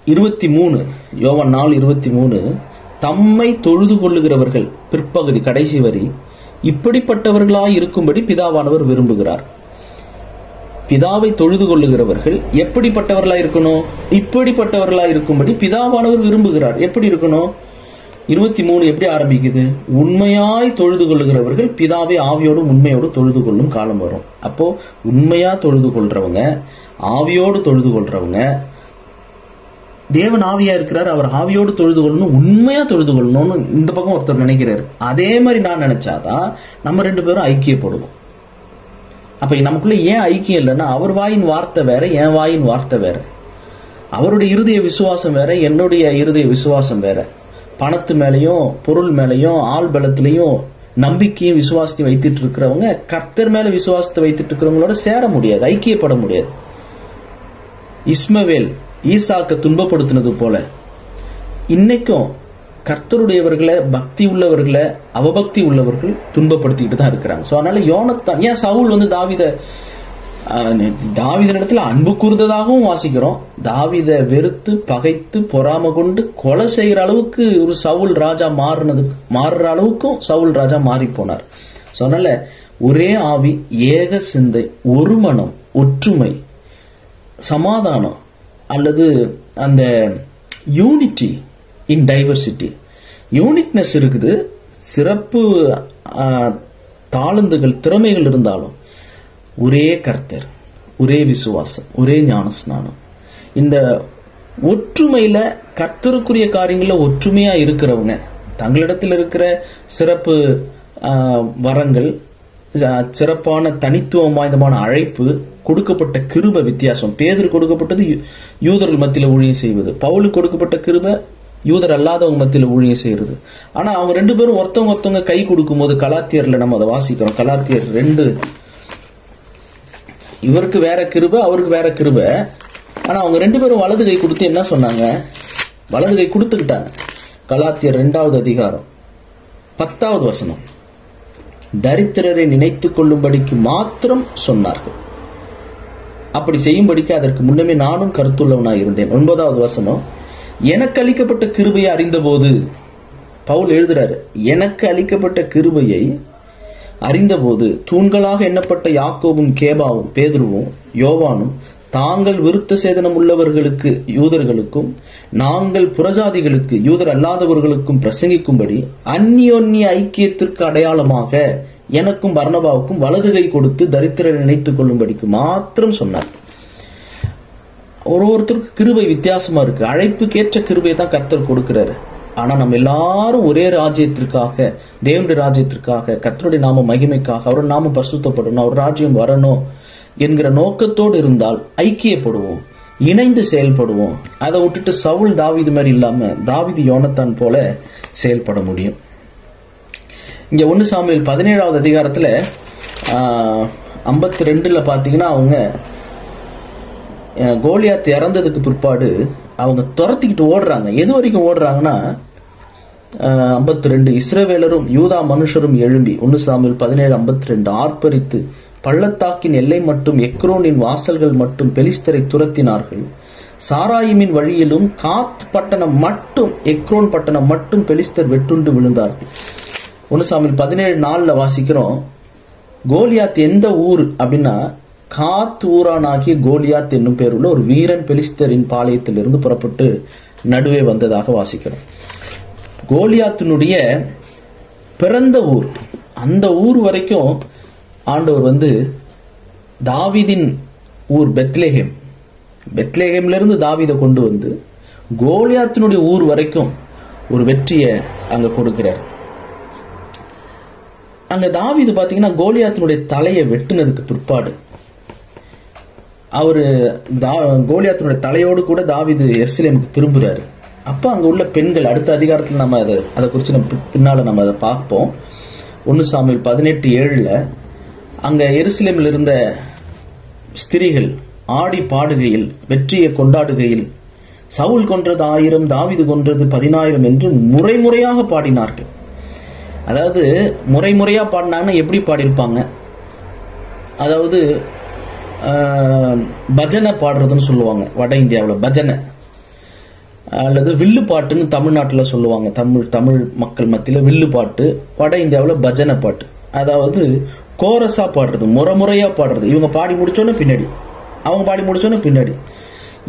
A: 23, யோவான் 4:23, தம்மை தொழுது கொள்ளுகிறவர்கள், பிற்பகுதி கடைசி வரி, இப்படிப்பட்டவர்களாய் இருக்கும்படி பிதாவானவர் விரும்புகிறார். பிதாவை தொழுது கொள்ளுகிறவர்கள் எப்படிப்பட்டவர்களாய் இருக்கணும்? இப்படிப்பட்டவர்களாய் இருக்கும்படி பிதாவானவர் விரும்புகிறார். எப்படி இருக்கணும்? 23 எப்படி ஆரம்பிக்குது? உண்மையாய் தொழுது கொள்ளுகிறவர்கள் பிதாவை ஆவியோடும் உண்மையோடு தொழுது கொள்ளும் காலம் வரும். அப்போ உண்மையா தொழுது கொள்றவங்க, ஆவியோடு தொழுது கொள்றவங்க, தேவன் ஆவியா இருக்கிறார், அவர் ஆவியோடு தொழுது கொள்ளணும், உண்மையா தொழுது கொள்ளணும்னு இந்த பக்கம் ஒருத்தர் நினைக்கிறாரு. அதே மாதிரி நான் நினைச்சாதான் நம்ம 2 பேரும் ஐக்கியப்படுவோம். அப்ப நமக்குள்ள ஏன் ஐக்கியம் இல்லைன்னா, அவர் வாயின் வார்த்தை வேற, என் வாயின் வார்த்தை வேற. அவருடைய இருதய விசுவாசம் வேற, என்னுடைய இருதய விசுவாசம் வேற. பணத்து மேலையும் பொருள் மேலையும் ஆள் பலத்திலையும் நம்பிக்கையும் விசுவாசத்தையும் வைத்துட்டு இருக்கிறவங்க கர்த்தர் மேல விசுவாசத்தை வைத்துட்டு இருக்கிறவங்களோட சேர முடியாது, ஐக்கியப்பட முடியாது. இஸ்மவேல் ஈசாக்க துன்பப்படுத்தினது போல இன்னைக்கும் கர்த்தருடையவர்களை, பக்தி உள்ளவர்களை அவபக்தி உள்ளவர்கள் துன்பப்படுத்திக்கிட்டு தான் இருக்கிறாங்க. சோ அதனால யோனத்தான், ஏன் சவுல் தாவீதினிடத்துல அன்பு கூர்ந்ததாகவும் வாசிக்கிறோம். தாவீதை வெறுத்து பகைத்து பொறாம கொண்டு கொலை செய்கிற அளவுக்கு ஒரு சவுல் ராஜா மாறுற அளவுக்கும் சவுல் ராஜா மாறி போனார். சோ அதனால ஒரே ஆவி, ஏக சிந்தை, ஒரு மனம், ஒற்றுமை, சமாதானம், அல்லது அந்த யூனிட்டி இன் டைவர்சிட்டி. யூனிக்னஸ் இருக்குது, சிறப்பு தாளந்துகள் திறமைகள் இருந்தாலும் ஒரே கர்த்தர், ஒரே விசுவாசம், ஒரே ஞானஸ்நானம். இந்த ஒற்றுமையில கர்த்தருக்குரிய காரியங்கள ஒற்றுமையா இருக்கிறவங்க தங்களிடத்தில் இருக்கிற சிறப்பு வரங்கள், சிறப்பான தனித்துவம் வாய்ந்தமான அழைப்பு, கொடுக்கப்பட்ட கிருபை வித்தியாசம். பேதுரு கொடுக்கப்பட்டது யூதர்கள் மத்தியில ஊழியம் செய்வது, பவுலுக்கு கொடுக்கப்பட்ட கிருபை யூதர் அல்லாதவங்க மத்தியில ஊழியம் செய்யறது. ஆனா அவங்க 2 பேரும் ஒருத்தவங்க கை கொடுக்கும் போது கலாத்தியர்ல நம்ம அதை வாசிக்கிறோம். கலாத்தியர் 2, இவருக்கு வேற கிருபை, அவருக்கு வேற கிருபை. ஆனா அவங்க 2 பேரும் வலது கை கொடுத்து என்ன சொன்னாங்க? வலது கை கொடுத்துக்கிட்டாங்க. கலாத்தியர் 2வது அதிகாரம் 10வது வசனம். தரித்திரரை நினைத்துக் கொள்ளும்படிக்கு மாத்திரம் சொன்னார்கள், அப்படி செய்யும்படிக்கு அதற்கு முன்னமே நானும் கருத்துள்ளவனாய் இருந்தேன். 9வது வசனம். எனக்கு அளிக்கப்பட்ட கிருபையை அறிந்தபோது, பவுல் எழுதுறாரு, எனக்கு அளிக்கப்பட்ட கிருபையை அறிந்தபோது தூண்களாக எண்ணப்பட்ட யாக்கோபும் கேபாவும் பேதுருவும் யோவானும் தாங்கள் விருத்த சேதனம் உள்ளவர்களுக்கு யூதர்களுக்கும் நாங்கள் புறஜாதிகளுக்கு யூதர் அல்லாதவர்களுக்கும் பிரசங்கிக்கும்படி அந்நியோன்ய ஐக்கியத்திற்கு அடையாளமாக எனக்கும் பர்னபாவுக்கும் வலது கை கொடுத்து தரித்திரரை நினைத்துக் கொள்ளும்படிக்கு மாத்திரம் சொன்னார். ஒருத்தருக்கு கிருபை வித்தியாசமா இருக்கு. அழைப்புக்கேற்ற கிருபையை தான் கர்த்தர் கொடுக்கிறாரு. ஆனா நம்ம எல்லாரும் ஒரே ராஜ்யத்திற்காக, தேவனுடைய ராஜ்யத்திற்காக, கர்த்தருடைய நாம மகிமைக்காக, அவரோட நாம பரிசுத்தப்படணும், அவர் ராஜ்யம் வரணும் என்கிற நோக்கத்தோடு இருந்தால் ஐக்கியப்படுவோம், இணைந்து செயல்படுவோம். அதை விட்டுட்டு சவுல் தாவீது மாதிரி இல்லாம தாவீது யோனத்தான் போல செயல்பட முடியும். இங்க 1 சாமுவேல் 17வது அதிகாரத்துல 52ல பாத்தீங்கன்னா, அவங்க கோலியாத் இறந்ததுக்கு பிற்பாடு அவங்க துரத்திக்கிட்டு ஓடுறாங்க. எது வரைக்கும் ஓடுறாங்கன்னா 52, இஸ்ரவேலரும் யூதா மனுஷரும் எழும்பி, 1 சாமுவேல் 17:52, ஆர்ப்பரித்து பள்ளத்தாக்கின் எல்லை மட்டும் எக்ரோனின் வாசல்கள் மட்டும் பெலிஸ்தரை துரத்தினார்கள். சாராயிமின் வழியிலும் காத் பட்டணம் மட்டும், எக்ரோன் பட்டணம் மட்டும் பெலிஸ்தர் வெட்டுண்டு விழுந்தார்கள். 1 சாமுவேல் 17:4 வாசிக்கிறோம். கோலியாத் எந்த ஊர் அப்படின்னா, காத் ஊரானாகிய கோலியாத் என்னும் பேருள்ள ஒரு வீரன் பெலிஸ்தரின் பாளையத்திலிருந்து புறப்பட்டு நடுவே வந்ததாக வாசிக்கிறோம். கோலியாத்தினுடைய பிறந்த ஊர், அந்த ஊர் வரைக்கும் ஆண்டவர் தாவீதின் ஊர் பெத்லேஹேம். பெத்லேஹேம்ல இருந்து தாவீதை கொண்டு வந்து கோலியாத்தினுடைய ஊர் வரைக்கும் ஒரு வெற்றியை அங்க கொடுக்கிறார். அங்க தாவீது பாத்தீங்கன்னா கோலியாத்தினுடைய தலையை வெட்டினதுக்கு பிற்பாடு அவரு கோலியாத்தினுடைய தலையோடு கூட தாவீது எருசலேமுக்கு திரும்புறாரு. அப்ப அங்க உள்ள பெண்கள், அடுத்த அதிகாரத்துல நம்ம அதை குறித்து பின்னால நம்ம அதை பார்ப்போம். 1 சாமுவேல் 18:7 அங்க எருசலேமில் இருந்த ஸ்திரீகள் ஆடி பாடுகையில், வெற்றியை கொண்டாடுகையில், சவுல் கொன்றது 1000, தாவீது கொன்றது 10,000 என்று முறைமுறையாக பாடினார்கள். அதாவது முறைமுறையா பாடினாங்கன்னா எப்படி பாடியிருப்பாங்க? அதாவது பஜனை பாடுறதுன்னு சொல்லுவாங்க வட இந்தியாவில், பஜனை அல்லது வில்லு பாட்டுன்னு தமிழ்நாட்டில் சொல்லுவாங்க. தமிழ் மக்கள் மத்தியில் வில்லு பாட்டு, வட இந்தியாவில் பஜனை பாட்டு. அதாவது கோரஸா பாடுறது, முறைமுறையா பாடுறது. இவங்க பாடி முடிச்சோன்னு பின்னாடி, அவங்க பாடி முடிச்சோன்னு பின்னாடி,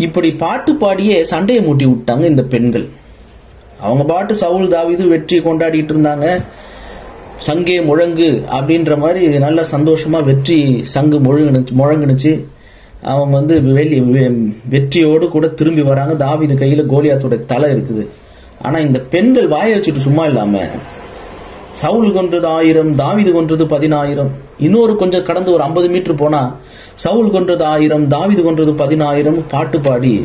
A: இப்படி பாட்டு பாடியே சண்டையை மூட்டி விட்டாங்க இந்த பெண்கள். அவங்க பாட்டு சவுல் தாவீது வெற்றி கொண்டாடிட்டு இருந்தாங்க. சங்கே முழங்கு அப்படின்ற மாதிரி நல்ல சந்தோஷமா வெற்றி சங்கு முழங்குனுச்சு. அவங்க வந்து வெற்றியோடு கூட திரும்பி வராங்க. தாவீது கையில கோலியாத்தோட தலை இருக்குது. ஆனா இந்த பெண்கள் வாயை வச்சுட்டு சும்மா இல்லாம சவுல் கொன்றது 1000, தாவீது கொன்றது 10,000, இன்னொரு கொஞ்சம் கடந்து ஒரு 50 மீட்டர் போனா சவுல் கொன்றது 1000, தாவீது கொன்றது 10,000 பாட்டு பாடி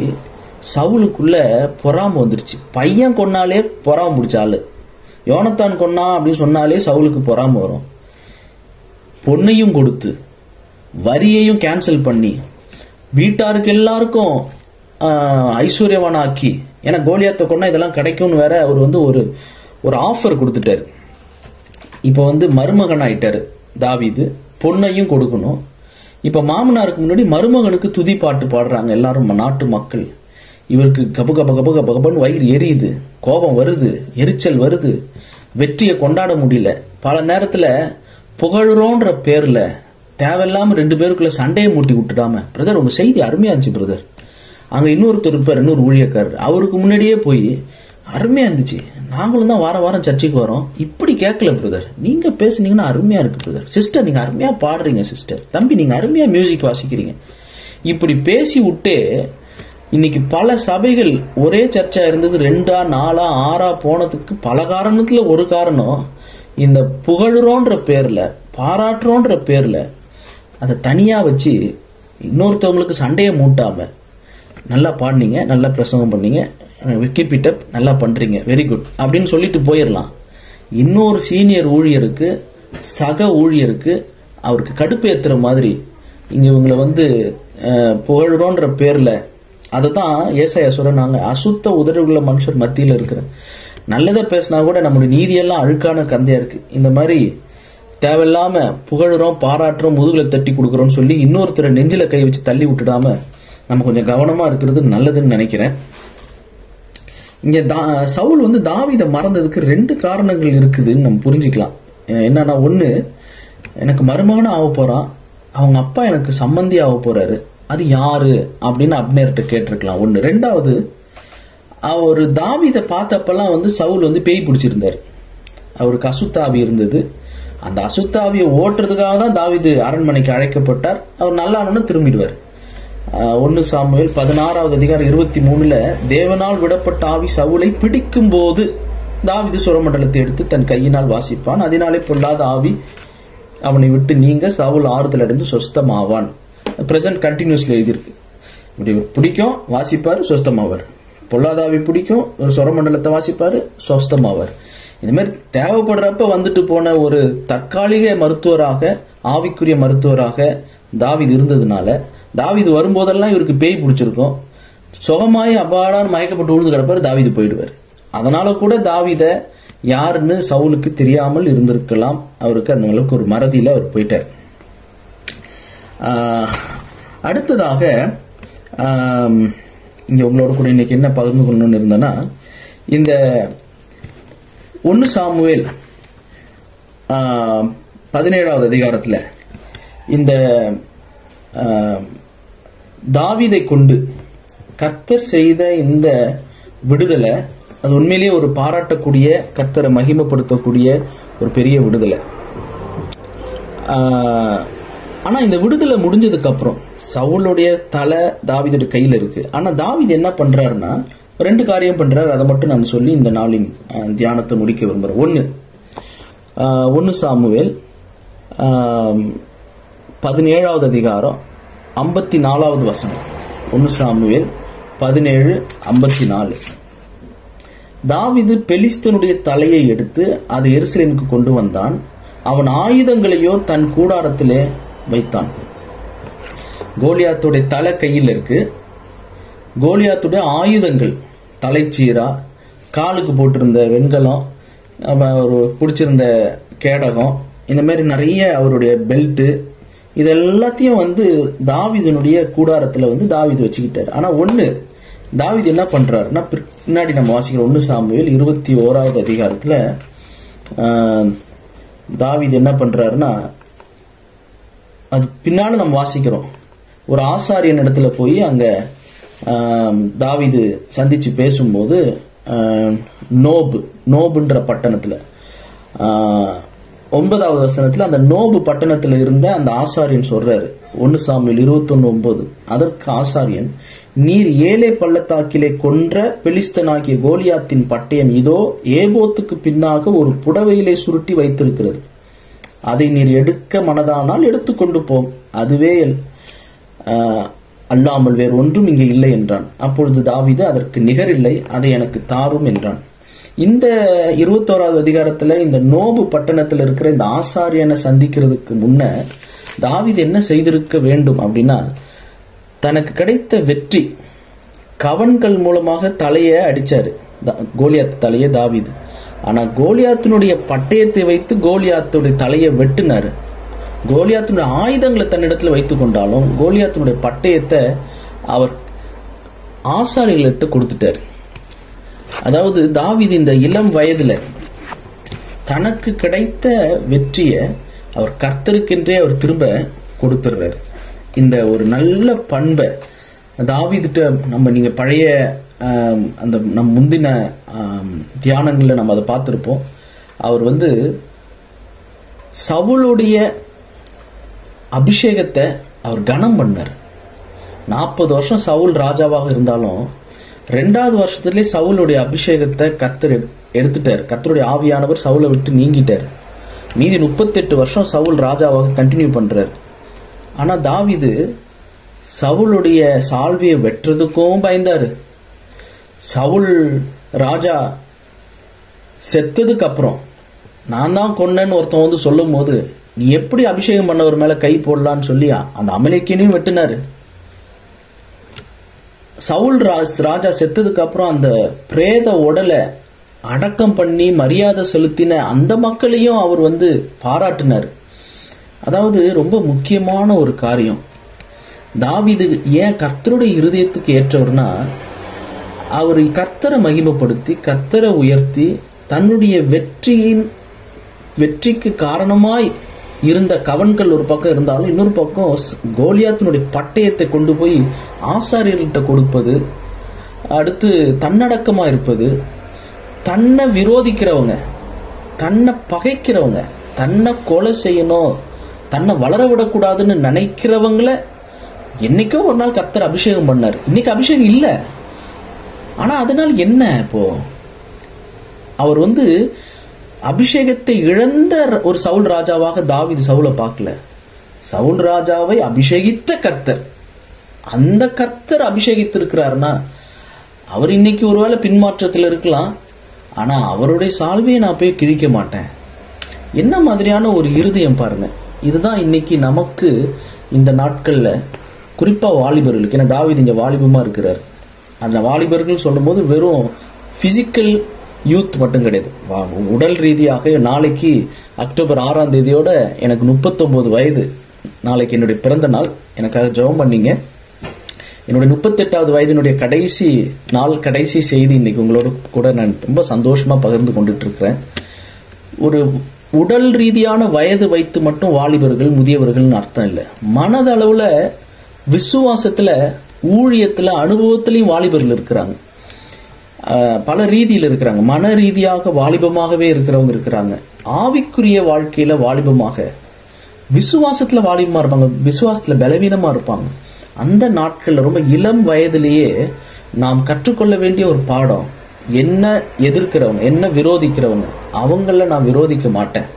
A: சவுலுக்குள்ள பொறாம வந்துருச்சு. பையன் கொன்னாலே பொறாம பிடிச்ச ஆளு, யோனத்தான் கொன்னா அப்படின்னு சொன்னாலே சவுலுக்கு பொறாம வரும். பொண்ணையும் கொடுத்து வரியையும் கேன்சல் பண்ணி வீட்டாருக்கு எல்லாருக்கும் ஐஸ்வர்யவானாக்கி, ஏன்னா கோலியாத்தை கொண்டா இதெல்லாம் கிடைக்கும்னு வேற அவர் வந்து ஒரு ஆஃபர் கொடுத்துட்டாரு. இப்ப வந்து மருமகன் ஆயிட்டாரு தாவீது, பொண்ணையும் கொடுக்கணும். இப்ப மாமனாருக்கு முன்னாடி மருமகனுக்கு துதி பாட்டு பாடுறாங்க எல்லாரும் நாட்டு மக்கள். இவருக்கு கப கப கப கப கபன்னு வயிறு எரியுது, கோபம் வருது, எரிச்சல் வருது, வெற்றியை கொண்டாட முடியல. பல நேரத்துல புகழுறோன்ற பேர்ல தேவையில்லாம 2 பேருக்குள்ள சண்டையை மூட்டி விட்டுடாம, பிரதர் உங்க செய்தி அருமையா இருந்துச்சு பிரதர், அங்க இன்னொருத்தர் இருப்பார், இன்னொரு ஊழியக்காரர், அவருக்கு முன்னாடியே போய் அருமையா இருந்துச்சு, நாங்களும் தான் வாரம் வாரம் சர்ச்சைக்கு வரோம், இப்படி கேட்கல பிரதர், நீங்க பேசுனீங்கன்னா அருமையா இருக்கு பிரதர், சிஸ்டர் நீங்க அருமையா பாடுறீங்க, சிஸ்டர் தம்பி நீங்க அருமையா மியூசிக் வாசிக்கிறீங்க, இப்படி பேசி விட்டே இன்னைக்கு பல சபைகள் ஒரே சர்ச்சா இருந்தது 2, 4, 6 போனதுக்கு பல காரணத்துல ஒரு காரணம் இந்த புகழுறோன்ற பேர்ல, பாராட்டுறோன்ற பேர்ல அதை தனியா வச்சு இன்னொருத்தவங்களுக்கு சண்டையை மூட்டாம, நல்லா பாடினீங்க, நல்லா பிரசங்கம் பண்ணீங்க, கீப் இட் அப், நல்லா பண்றீங்க, வெரி குட் அப்படின்னு சொல்லிட்டு போயிடலாம். இன்னொரு சீனியர் ஊழியருக்கு, சக ஊழியருக்கு அவருக்கு கடுப்பு ஏத்துற மாதிரி இங்க இவங்களை வந்து புகழுறோன்ற பேர்ல, அததான் ஏசாயா சொல்றாங்க, அசுத்த உதடுள்ள மனுஷர் மத்தியில இருக்கிற, நல்லதை பேசினா கூட நம்முடைய நீதியெல்லாம் அழுக்கான கந்தையா இருக்கு, இந்த மாதிரி தேவையில்லாம புகழுறோம், பாராட்டுறோம், முதுகுல தட்டி கொடுக்குறோம்னு சொல்லி இன்னொருத்தரை நெஞ்சில கை வச்சு தள்ளி விட்டுடாம நம்ம கொஞ்சம் கவனமா இருக்கிறது நல்லதுன்னு நினைக்கிறேன். இங்க சவுல் வந்து தாவீதை மறந்ததுக்கு 2 காரணங்கள் இருக்குதுன்னு நம்ம புரிஞ்சுக்கலாம். என்னன்னா, ஒண்ணு, எனக்கு மருமகனா ஆக போறான், அவங்க அப்பா எனக்கு சம்பந்தி ஆக போறாரு, அது யாரு அப்படின்னு அப்னேர்ட்ட கேட்டிருக்கலாம் ஒண்ணு. 2வது, அவர் தாவீதை பார்த்தப்பெல்லாம் வந்து சவுல் வந்து பேய் பிடிச்சிருந்தாரு, அவருக்கு அசுத்தாவி இருந்தது. அந்த அசுத்தாவியை ஓட்டுறதுக்காக தான் தாவீது அரண்மனைக்கு அழைக்கப்பட்டார். அவர் நல்லானு திரும்பிடுவார். 1 சாமுவேல் 16வது அதிகாரம் 23 தேவனால் விடப்பட்ட ஆவி சவுலை பிடிக்கும் போது தாவீது சுரமண்டலத்தை எடுத்து தன் கையினால் வாசிப்பான், அதனாலே பொல்லாத ஆவி அவனை விட்டு நீங்க சவுல் ஆறுதல் அடைந்து சொஸ்தமாவான். பிரசன்ட் கண்டினியூஸ்ல எழுதியிருக்கு. இப்படி பிடிக்கும் வாசிப்பாரு, சொஸ்தமாவார். பொல்லாதாவி பிடிக்கும், ஒரு சுரமண்டலத்தை வாசிப்பாரு, சொஸ்தமாவார். இந்த மாதிரி தேவைப்படுறப்ப வந்துட்டு போன ஒரு தற்காலிக மருத்துவராக, ஆவிக்குரிய மருத்துவராக தாவீது இருந்ததுனால, தாவீது வரும்போதெல்லாம் இவருக்கு பேய் பிடிச்சிருக்கும், சுகமாயி அபாடான்னு மயக்கப்பட்டு விழுந்து கிடப்பாரு, தாவீது போயிடுவார். அதனால கூட தாவீத யாருன்னு சவுலுக்கு தெரியாமல் இருந்திருக்கலாம். அவருக்கு அந்த அளவுக்கு ஒரு மறதியில அவர் போயிட்டார். அடுத்ததாக இங்க உங்களோட கூட இன்னைக்கு என்ன பகிர்ந்து கொள்ளணும்னு இருந்தேன்னா, இந்த 1 சாமுவேல் 17வது அதிகாரத்துல இந்த தாவீதை கொண்டு கர்த்தர் செய்த இந்த விடுதலை, அது உண்மையிலேயே ஒரு பாராட்டக்கூடிய, கர்த்தரை மகிமைப்படுத்தக்கூடிய ஒரு பெரிய விடுதலை. ஆனா இந்த விடுதலை முடிஞ்சதுக்கு அப்புறம் சவுலுடைய தலை தாவீதுடைய கையில இருக்கு. ஆனா தாவீது என்ன பண்றாருன்னா 2 காரியம் பண்றாரு. அதை மட்டும் நான் சொல்லி இந்த நாளின் தியானத்தை முடிக்க விரும்புறேன். 1 சாமுவேல் 17வது அதிகாரம் 54வது வசனம். 1 சாமுவேல் 17:54. தாவீது பெலிஸ்தனுடைய தலையை எடுத்து அதை எருசலேமுக்கு கொண்டு வந்தான். அவன் ஆயுதங்களையோ தன் கூடாரத்திலே வைத்தான். கோலியாத்துடைய தலை கையில் இருக்கு. கோலியாத்துடைய ஆயுதங்கள், தலைச்சீரா, காலுக்கு போட்டிருந்த வெண்கலம், ஒரு பிடிச்சிருந்த கேடகம், இந்த மாதிரி நிறைய அவருடைய பெல்ட், இது எல்லாத்தையும் தாவீதுனுடைய கூடாரத்துல தாவீது வச்சுக்கிட்டாரு. ஆனா தாவீது என்ன பண்றாருன்னா, பின்னாடி நம்ம வாசிக்கிறோம் 1 சாமுவேல் 21வது அதிகாரத்துல தாவீது என்ன பண்றாருன்னா, அது பின்னால நம்ம வாசிக்கிறோம். ஒரு ஆசாரியன் இடத்துல போய் அங்க தாவீது சந்திச்சு பேசும்போது நோபுன்ற பட்டணத்துல 9வது வசனத்துல அந்த நோபு பட்டணத்துல இருந்த அந்த ஆசாரியன் சொல்றாரு. 1 சாமுவேல் 21:9. அதற்கு ஆசாரியன், நீர் ஏலே பள்ளத்தாக்கிலே கொன்ற பெலிஸ்தனாகிய கோலியாத்தின் பட்டயம் இதோ ஏபோத்துக்கு பின்னாக ஒரு புடவையிலே சுருட்டி வைத்திருக்கிறது. அதை நீர் எடுக்க மனதானால் எடுத்துக்கொண்டு போம். அதுவே அல்லாமல் வேறு ஒன்றும் இங்கே இல்லை என்றான். அப்பொழுது தாவீது, அதற்கு நிகரில்லை, அதை எனக்கு தாரும் என்றான். இந்த 21வது அதிகாரத்துல இந்த நோபு பட்டணத்துல இருக்கிற இந்த ஆசாரியனை சந்திக்கிறதுக்கு முன்ன தாவீது என்ன செய்திருக்க வேண்டும் அப்படின்னா, தனக்கு கிடைத்த வெற்றி, கவன்கள் மூலமாக தலையை அடிச்சாரு, கோலியாத் தலையை தாவீது. ஆனா கோலியாத்தினுடைய பட்டயத்தை வைத்து கோலியாத்துடைய தலையை வெட்டினாரு. கோலியாத்தினுடைய ஆயுதங்களை தன்னிடத்துல வைத்துக் கொண்டாலும் கோலியாத்தினுடைய பட்டயத்தை அவர் ஆசாரிகளிட்ட கொடுத்துட்டாரு. அதாவது தாவீது இந்த இளம் வயதுல தனக்கு கிடைத்த வெற்றியை அவர் கர்த்தருக்கென்றே அவர் திரும்ப கொடுத்துடுறாரு. இந்த ஒரு நல்ல பண்பை தாவீதுட்ட நீங்க பழைய அந்த நம் முந்தின தியானங்கள்ல நம்ம அதை பார்த்திருப்போம். அவர் சவுலுடைய அபிஷேகத்தை அவர் கனம் பண்ணார். 40 வருஷம் சவுல் ராஜாவாக இருந்தாலும் 2வது வருஷத்திலே சவுலுடைய அபிஷேகத்தை கர்த்தர் எடுத்துட்டார். கர்த்தருடைய ஆவியானவர் சவுலை விட்டு நீங்கிட்டார். மீதி 38 வருஷம் சவுல் ராஜாவாக கண்டினியூ பண்றார். ஆனா தாவீது சவுலுடைய சால்வியை வெட்டுறதுக்கும் பயந்தாரு. சவுல் ராஜா செத்ததுக்கு அப்புறம் நான் தான் கொன்னேன்னு ஒருத்தன் சொல்லும் போது, நீ எப்படி அபிஷேகம் பண்ணவர் மேல கை போடலான்னு சொல்லி அந்த அமலேக்கியனையும் வெட்டினாரு. சவுல் ராஜா செத்ததுக்கு அப்புறம் அந்த பிரேத உடலை அடக்கம் பண்ணி மரியாதை செலுத்தின அந்த மக்களையும் அவர் பாராட்டினார். அதாவது ரொம்ப முக்கியமான ஒரு காரியம். தாவீது ஏன் கர்த்தருடைய இருதயத்துக்கு ஏற்றவர்னா, அவர் கர்த்தரை மகிமைப்படுத்தி கர்த்தரை உயர்த்தி தன்னுடைய வெற்றிக்கு காரணமாய் இருந்த கவன்கள் ஒரு பக்கம் இருந்தாலும் இன்னொரு பக்கம் கோலியாத்தினுடைய பட்டயத்தை கொண்டு போய் ஆசாரியர்கிட்ட கொடுப்பது, அடுத்து தன்னடக்கமா இருப்பது, தன்னை விரோதிக்கிறவங்க, தன்னை பகைக்கிறவங்க, தன்னை கொலை செய்யணும், தன்னை வளர விடக்கூடாதுன்னு நினைக்கிறவங்கள என்னைக்கோ ஒரு நாள் கர்த்தர் அபிஷேகம் பண்ணார். இன்னைக்கு அபிஷேகம் இல்லை. ஆனா அதனால என்ன? இப்போ அவர் அபிஷேகத்தை இழந்த ஒரு சவுல் ராஜாவாக தாவீது சவுலை பார்க்கல. சவுல் ராஜாவை அபிஷேகித்த கர்த்தர், அந்த கர்த்தர் அபிஷேகித்திருக்கிறார்னா அவர் இன்னைக்கு ஒருவேளை பின்மாற்றத்தில் இருக்கலாம். ஆனா அவருடைய சால்வையை நான் போய் கிழிக்க மாட்டேன். என்ன மாதிரியான ஒரு இருதயம் பாருங்க. இதுதான் இன்னைக்கு நமக்கு இந்த நாட்கள்ல குறிப்பா வாலிபர்களுக்கு, ஏன்னா தாவீது இங்க வாலிபமா இருக்கிறார். அந்த வாலிபர்கள் சொல்லும் போது வெறும் பிசிக்கல் யூத் மட்டும் கிடையாது, உடல் ரீதியாக. நாளைக்கு அக்டோபர் 6ஆம் தேதியோட எனக்கு 39 வயது. நாளைக்கு என்னுடைய பிறந்த நாள். எனக்காக ஜெபம் பண்ணீங்க. என்னுடைய 38வது வயதினுடைய கடைசி நாள், கடைசி செய்தி இன்னைக்கு உங்களோட கூட நான் ரொம்ப சந்தோஷமா பகிர்ந்து கொண்டுட்டு இருக்கிறேன். ஒரு உடல் ரீதியான வயது வைத்து மட்டும் வாலிபர்கள் முதியவர்கள்னு அர்த்தம் இல்லை. மனதளவுல, விசுவாசத்துல, ஊழியத்துல, அனுபவத்திலையும் வாலிபர்கள் இருக்கிறாங்க. பல ரீதியில் இருக்கிறாங்க. மன ரீதியாக வாலிபமாகவே இருக்கிறவங்க இருக்கிறாங்க. ஆவிக்குரிய வாழ்க்கையில வாலிபமாக, விசுவாசத்துல வாலிபமா இருப்பாங்க, விசுவாசத்துல பலவீனமா இருப்பாங்க. அந்த நாட்கள்ல ரொம்ப இளம் வயதிலேயே நாம் கற்றுக்கொள்ள வேண்டிய ஒரு பாடம், என்ன எதிர்க்கிறவங்க, என்ன விரோதிக்கிறவங்க, அவங்கள நான் விரோதிக்க மாட்டேன்,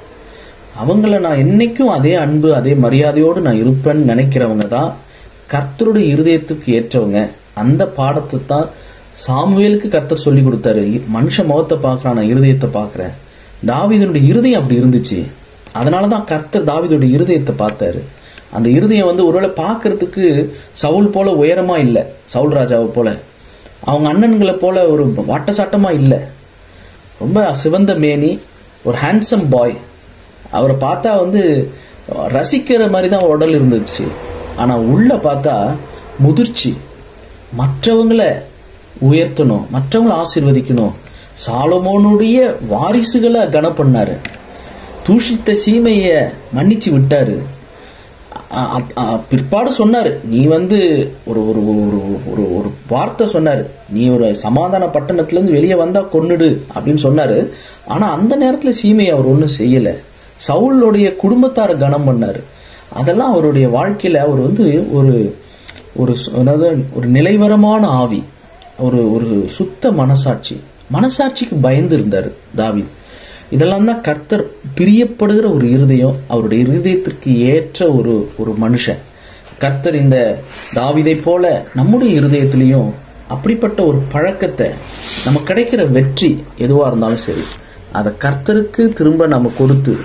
A: அவங்கள நான் என்னைக்கும் அதே அன்பு அதே மரியாதையோடு நான் இருப்பேன்னு நினைக்கிறவங்க தான் கர்த்தருடைய இருதயத்துக்கு ஏற்றவங்க. அந்த பாடத்தை தான் சாமுவேலுக்கு கர்த்தர் சொல்லி கொடுத்தாரு. மனுஷ முகத்தை பார்க்கறான், நான் இருதயத்தை பார்க்கிறேன். தாவீதுடைய இருதயம் அப்படி இருந்துச்சு. அதனாலதான் கர்த்தர் தாவீதுடைய இருதயத்தை பார்த்தாரு. அந்த இருதயம் ஒருவேளை பார்க்கறதுக்கு சவுல் போல உயரமா இல்லை, சவுல் ராஜாவை போல, அவங்க அண்ணன்களை போல ஒரு வாட்ட சாட்டமா இல்லை, ரொம்ப சிவந்த மேனி, ஒரு ஹேண்ட்ஸம் பாய். அவரை பார்த்தா ரசிக்கிற மாதிரி தான் உடல் இருந்துச்சு. ஆனா உள்ள பார்த்தா முதிர்ச்சி, மற்றவங்களை உயர்த்தணும், மற்றவங்களை ஆசீர்வதிக்கணும். சாலமோனுடைய வாரிசுகளை கனம் பண்ணாரு, தூஷித்த சீமைய மன்னிச்சு விட்டாரு. பிற்பாடு சொன்னாரு, நீ ஒரு ஒரு ஒரு ஒரு வார்த்தை சொன்னாரு, நீ ஒரு சமாதான பட்டணத்துல இருந்து வெளியே வந்தா கொன்னுடு அப்படின்னு சொன்னாரு. ஆனா அந்த நேரத்துல சீமையை அவர் ஒன்னும் செய்யல. சவுளுடைய குடும்பத்தார கனம் பண்ணாரு. அதெல்லாம் அவருடைய வாழ்க்கையில அவர் ஒரு ஒரு நிலைவரமான ஆவி, ஒரு ஒரு சுத்த மனசாட்சிக்கு பயந்து இருந்தாரு தாவீது. இதெல்லாம் தான் கர்த்தர் பிரியப்படுகிற ஒரு இருதயம், அவருடைய இருதயத்திற்கு ஏற்ற ஒரு மனுஷன். கர்த்தர் இந்த தாவீதை போல நம்முடைய இருதயத்திலையும் அப்படிப்பட்ட ஒரு பழக்கத்தை, நமக்கு கிடைக்கிற வெற்றி எதுவா இருந்தாலும் சரி, அதை கர்த்தருக்கு திரும்ப நம்ம கொடுத்து,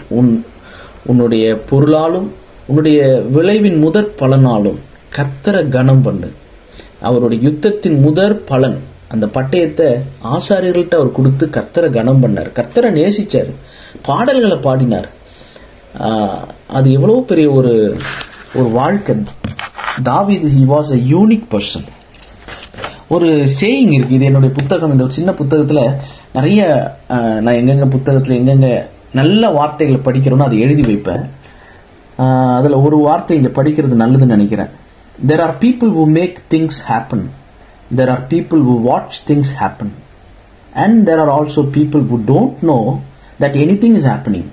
A: உன்னுடைய பொருளாலும் உன்னுடைய விளைவின் முதற் பலனாலும் கர்த்தரை கனம் பண்ணு. அவருடைய யுத்தத்தின் முதற் பலன், அந்த பட்டயத்தை ஆசாரியர்கள்ட்ட அவர் கொடுத்து கர்த்தரை கனம் பண்ணார், கர்த்தரை நேசிச்சார், பாடல்களை பாடினார். அது எவ்வளவு பெரிய ஒரு வாழ்க்கை. தாவீது, he was a unique person. ஒரு சேயிங் இருக்கு, இது என்னுடைய புத்தகம், இந்த சின்ன புத்தகத்துல நிறைய நான் எங்கெங்க புத்தகத்துல எங்கெங்க நல்ல வார்த்தைகளை படிக்கிறோன்னு அதை எழுதி வைப்பேன். அதுல ஒரு வார்த்தை இங்க படிக்கிறது நல்லதுன்னு நினைக்கிறேன். There are people who make things happen. There are people who watch things happen. And there are also people who don't know that anything is happening.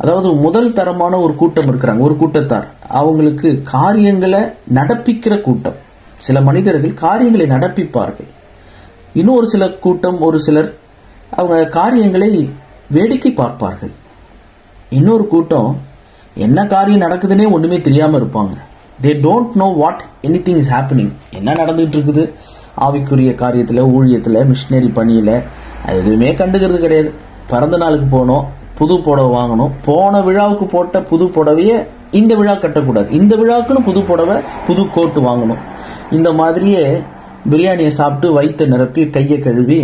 A: அதாவது முதல் தரமான ஒரு கூட்டம் இருக்கிறாங்க, ஒரு கூட்டத்தார், அவங்களுக்கு காரியங்களை நடப்பிக்கிற கூட்டம். சில மனிதர்கள் காரியங்களை நடப்பிப்பார்கள். இன்னும் ஒரு சில கூட்டம், ஒரு சிலர் அவங்க காரியங்களை வேடிக்கை பார்ப்பார்கள். இன்னொரு கூட்டம் என்ன காரியம் நடக்குதுன்னே ஒண்ணுமே தெரியாம இருப்பாங்க. They don't know what anything is happening. என்ன நடந்துட்டு இருக்குது ஆவிக்குரிய காரியத்துல, ஊழியத்துல, மிஷினரி பணியில, எதுவுமே கண்டுக்கிறது கிடையாது. பிறந்த நாளுக்கு போனோம், புது புடவை வாங்கணும், போன விழாவுக்கு போட்ட புது புடவைய இந்த விழா கட்டக்கூடாது, இந்த விழாவுக்குன்னு புது புடவை புது கோட்டு வாங்கணும். இந்த மாதிரியே பிரியாணியை சாப்பிட்டு வயிற்ற நிரப்பி கையை கழுவி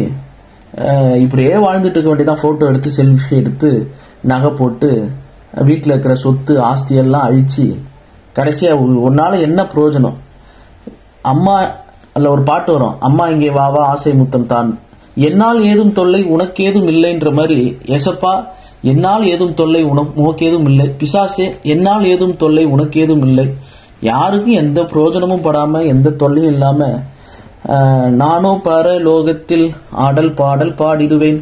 A: இப்படியே வாழ்ந்துட்டு இருக்க வேண்டியதான். போட்டோ எடுத்து செல்ஃபி எடுத்து நகை போட்டு வீட்டில் இருக்கிற சொத்து ஆஸ்தியெல்லாம் அழிச்சு கடைசியா உன்னால என்ன பிரயோஜனம்? அம்மா அல்ல ஒரு பாட்டு வரும், அம்மா இங்கே வா வா ஆசை முத்தம் தான், என்னால் ஏதும் தொல்லை உனக்கு ஏதும் இல்லைன்ற மாதிரி, எசப்பா என்னால் ஏதும் தொல்லை உனக்கு ஏதும் இல்லை, பிசாசே என்னால் ஏதும் தொல்லை உனக்கு ஏதும் இல்லை, யாருக்கும் எந்த பிரயோஜனமும் படாம எந்த தொல்லையும் இல்லாம நானோ பரலோகத்தில் ஆடல் பாடல் பாடிடுவேன்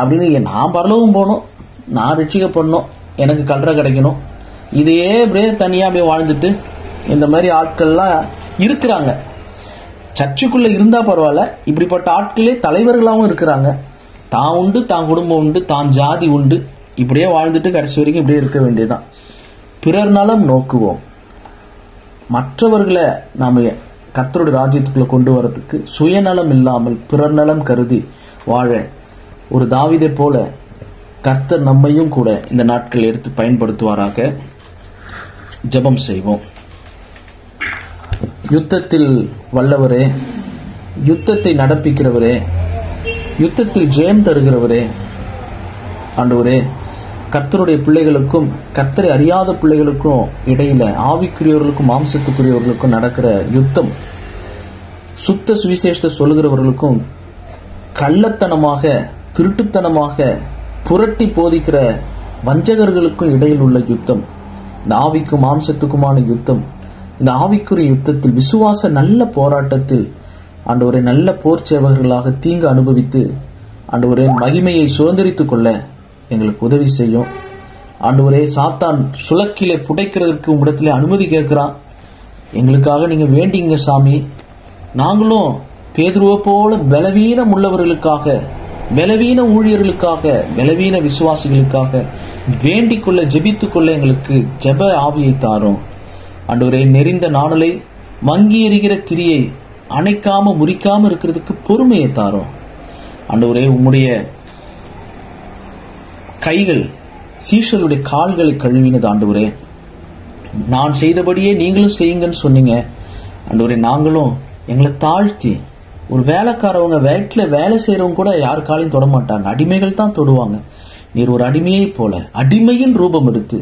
A: அப்படின்னு, நான் பரலோகம் போனோம், நான் ரட்சிக்கப்படணும், எனக்கு கல்ற கிடைக்கணும், இதையே அப்படியே தனியா அப்படியே வாழ்ந்துட்டு இந்த மாதிரி ஆட்கள்லாம் இருக்கிறாங்க. சர்ச்சுக்குள்ள இருந்தா பரவாயில்ல, இப்படிப்பட்ட ஆட்களே தலைவர்களாகவும் இருக்கிறாங்க. தான் உண்டு, தான் குடும்பம் உண்டு, தான் ஜாதி உண்டு, இப்படியே வாழ்ந்துட்டு கடைசி வரைக்கும் இப்படியே இருக்க வேண்டியதுதான். பிறர் நலம் நோக்குவோம். மற்றவர்களை நாம கர்த்தருடைய ராஜ்யத்துக்குள்ள கொண்டு வரதுக்கு சுயநலம் இல்லாமல் பிறர் நலம் கருதி வாழ ஒரு தாவீதை போல கர்த்தர் நம்மையும் கூட இந்த நாட்கள் எடுத்து பயன்படுத்துவாராக. ஜெபம் செய்வோம். யுத்தத்தில் வல்லவரே, யுத்தத்தை நடப்பிக்கிறவரே, யுத்தத்தில் ஜெயம் தருகிறவரே, ஆண்டவரே, கர்த்தருடைய பிள்ளைகளுக்கும் கர்த்தரை அறியாத பிள்ளைகளுக்கும் இடையில, ஆவிக்குரியவர்களுக்கும் மாம்சத்துக்குரியவர்களுக்கும் நடக்கிற யுத்தம், சுத்த சுவிசேஷத்தை சொல்லுகிறவர்களுக்கும் கள்ளத்தனமாக திருட்டுத்தனமாக புரட்டி போதிக்கிற வஞ்சகர்களுக்கும் இடையில் உள்ள யுத்தம், இந்த ஆவிக்கும் மாம்சத்துக்குமான யுத்தம், இந்த ஆவிக்குரிய யுத்தத்தில் விசுவாச நல்ல போராட்டத்தில் ஆண்டவரே நல்ல போர் சேவகர்களாக தீங்கு அனுபவித்து ஆண்டவரே மகிமையை சுதந்திரித்துக் கொள்ள எங்களுக்கு உதவி செய்யும். ஆண்டவரே, சாத்தான் சுளக்கிலே புடைக்கிறதுக்கு உம்மிடத்திலே அனுமதி கேட்கிறான். எங்களுக்காக நீங்க வேண்டிங்க சாமி. நாங்களும் பேதுருவை போல பலவீனம் உள்ளவர்களுக்காக, பலவீன ஊழியர்களுக்காக, பலவீன விசுவாசிகளுக்காக வேண்டிக் கொள்ள, ஜெபித்துக் கொள்ள எங்களுக்கு ஜெப ஆவியை தாரும். ஆண்டவரே, நெறிந்த நாணலை, மங்கி எறிகிற திரியை அணைக்காம முறிக்காம இருக்கிறதுக்கு பொறுமையை தாரும். ஆண்டவரே, உம்முடைய கைகள் சீஷருடைய கால்களை கழுவினது. ஆண்டவரே, நான் செய்தபடியே நீங்களும் செய்யுங்கன்னு சொன்னீங்க. ஆண்டவரே, நாங்களும் எங்களை தாழ்த்தி, ஒரு வேலைக்காரவங்க வீட்டுல வேலை செய்யறவங்க கூட யார் காலையும் தொட மாட்டாங்க, அடிமைகள் தான் தொடுவாங்க. நீர் ஒரு அடிமையை போல அடிமையின் ரூபம் எடுத்து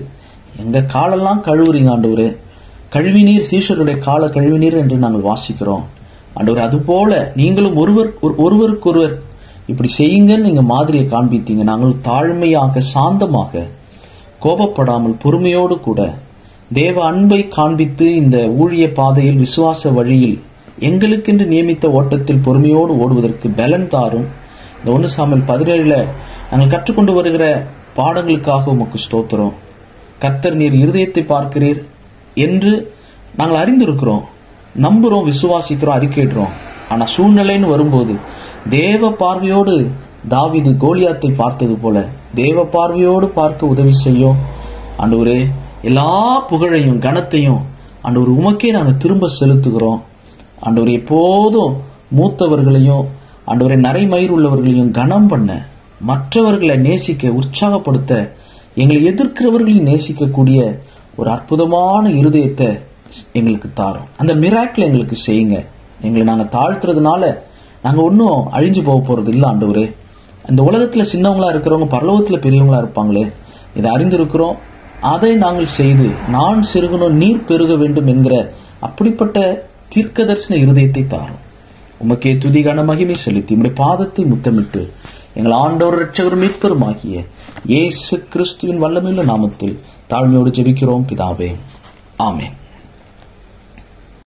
A: எங்க காலெல்லாம் கழுவுறீங்க. ஆண்டவரே, கழுவினீர், சீஷருடைய கால கழுவினீர் என்று நாங்கள் வாசிக்கிறோம். ஆண்டவரே, அது போல நீங்களும் ஒருவருக்கொருவர் இப்படி செய்யுங்கன்னு நீங்க மாதிரியை காண்பித்தீங்க. நாங்கள் தாழ்மையாக, சாந்தமாக, கோபப்படாமல், பொறுமையோடு கூட தேவ அன்பை காண்பித்து இந்த ஊழிய பாதையில், விசுவாச வழியில் எங்களுக்கென்று நியமித்த ஓட்டத்தில் பொறுமையோடு ஓடுவதற்கு பலன் தாரும். இந்த 1 சாமுவேல் 17 நாங்கள் கற்றுக்கொண்டு வருகிற பாடங்களுக்காக உமக்கு ஸ்தோத்திரம். கர்த்தர் நீர் இருதயத்தை பார்க்கிறீர் என்று நாங்கள் அறிந்திருக்கிறோம், நம்புறோம், விசுவாசிக்கிறோம், அறிக்கையிடுறோம். ஆனா சூழ்நிலைன்னு வரும்போது தேவ பார்வையோடு தாவீது கோலியாத்தை பார்த்தது போல தேவ பார்வையோடு பார்க்க உதவி செய்யும். ஆண்டவரே, எல்லா புகழையும் கனத்தையும் ஆண்டவர் உமக்கே நாங்கள் திரும்ப செலுத்துகிறோம். ஆண்டவரே, எப்போதும் மூத்தவர்களையும், ஆண்டவரை நரைமயிர் உள்ளவர்களையும் கனம் பண்ண, மற்றவர்களை நேசிக்க, உற்சாகப்படுத்த, எங்களை எதிர்க்கிறவர்களையும் நேசிக்கக்கூடிய ஒரு அற்புதமான இருதயத்தை எங்களுக்கு தாரும். அந்த மிராக்கிள் எங்களுக்கு செய்யுங்க. எங்களை நாங்கள் தாழ்த்துறதுனால நாங்க ஒன்னும் அழிஞ்சு போக போறது இல்லை. ஆண்டவரே, இந்த உலகத்துல சின்னவங்களா இருக்கிறவங்க பரலோகத்துல பெரியவங்களா இருப்பாங்களே, இதை அறிந்திருக்கிறோம். அதை நாங்கள் செய்து நான் சிறுகணும், நீர் பெருக வேண்டும் என்கிற அப்படிப்பட்ட தீர்க்கதரிசன இருதயத்தை தாரும். உமக்கே துதிகான மகிமை செலுத்தி உம்முடைய பாதத்தை முத்தமிட்டு எங்கள் ஆண்டவர் இரட்சகரும் மீட்பருமாகிய இயேசு கிறிஸ்துவின் வல்லமையுள்ள நாமத்தில் தாழ்மையோடு ஜெபிக்கிறோம் பிதாவே. ஆமென்.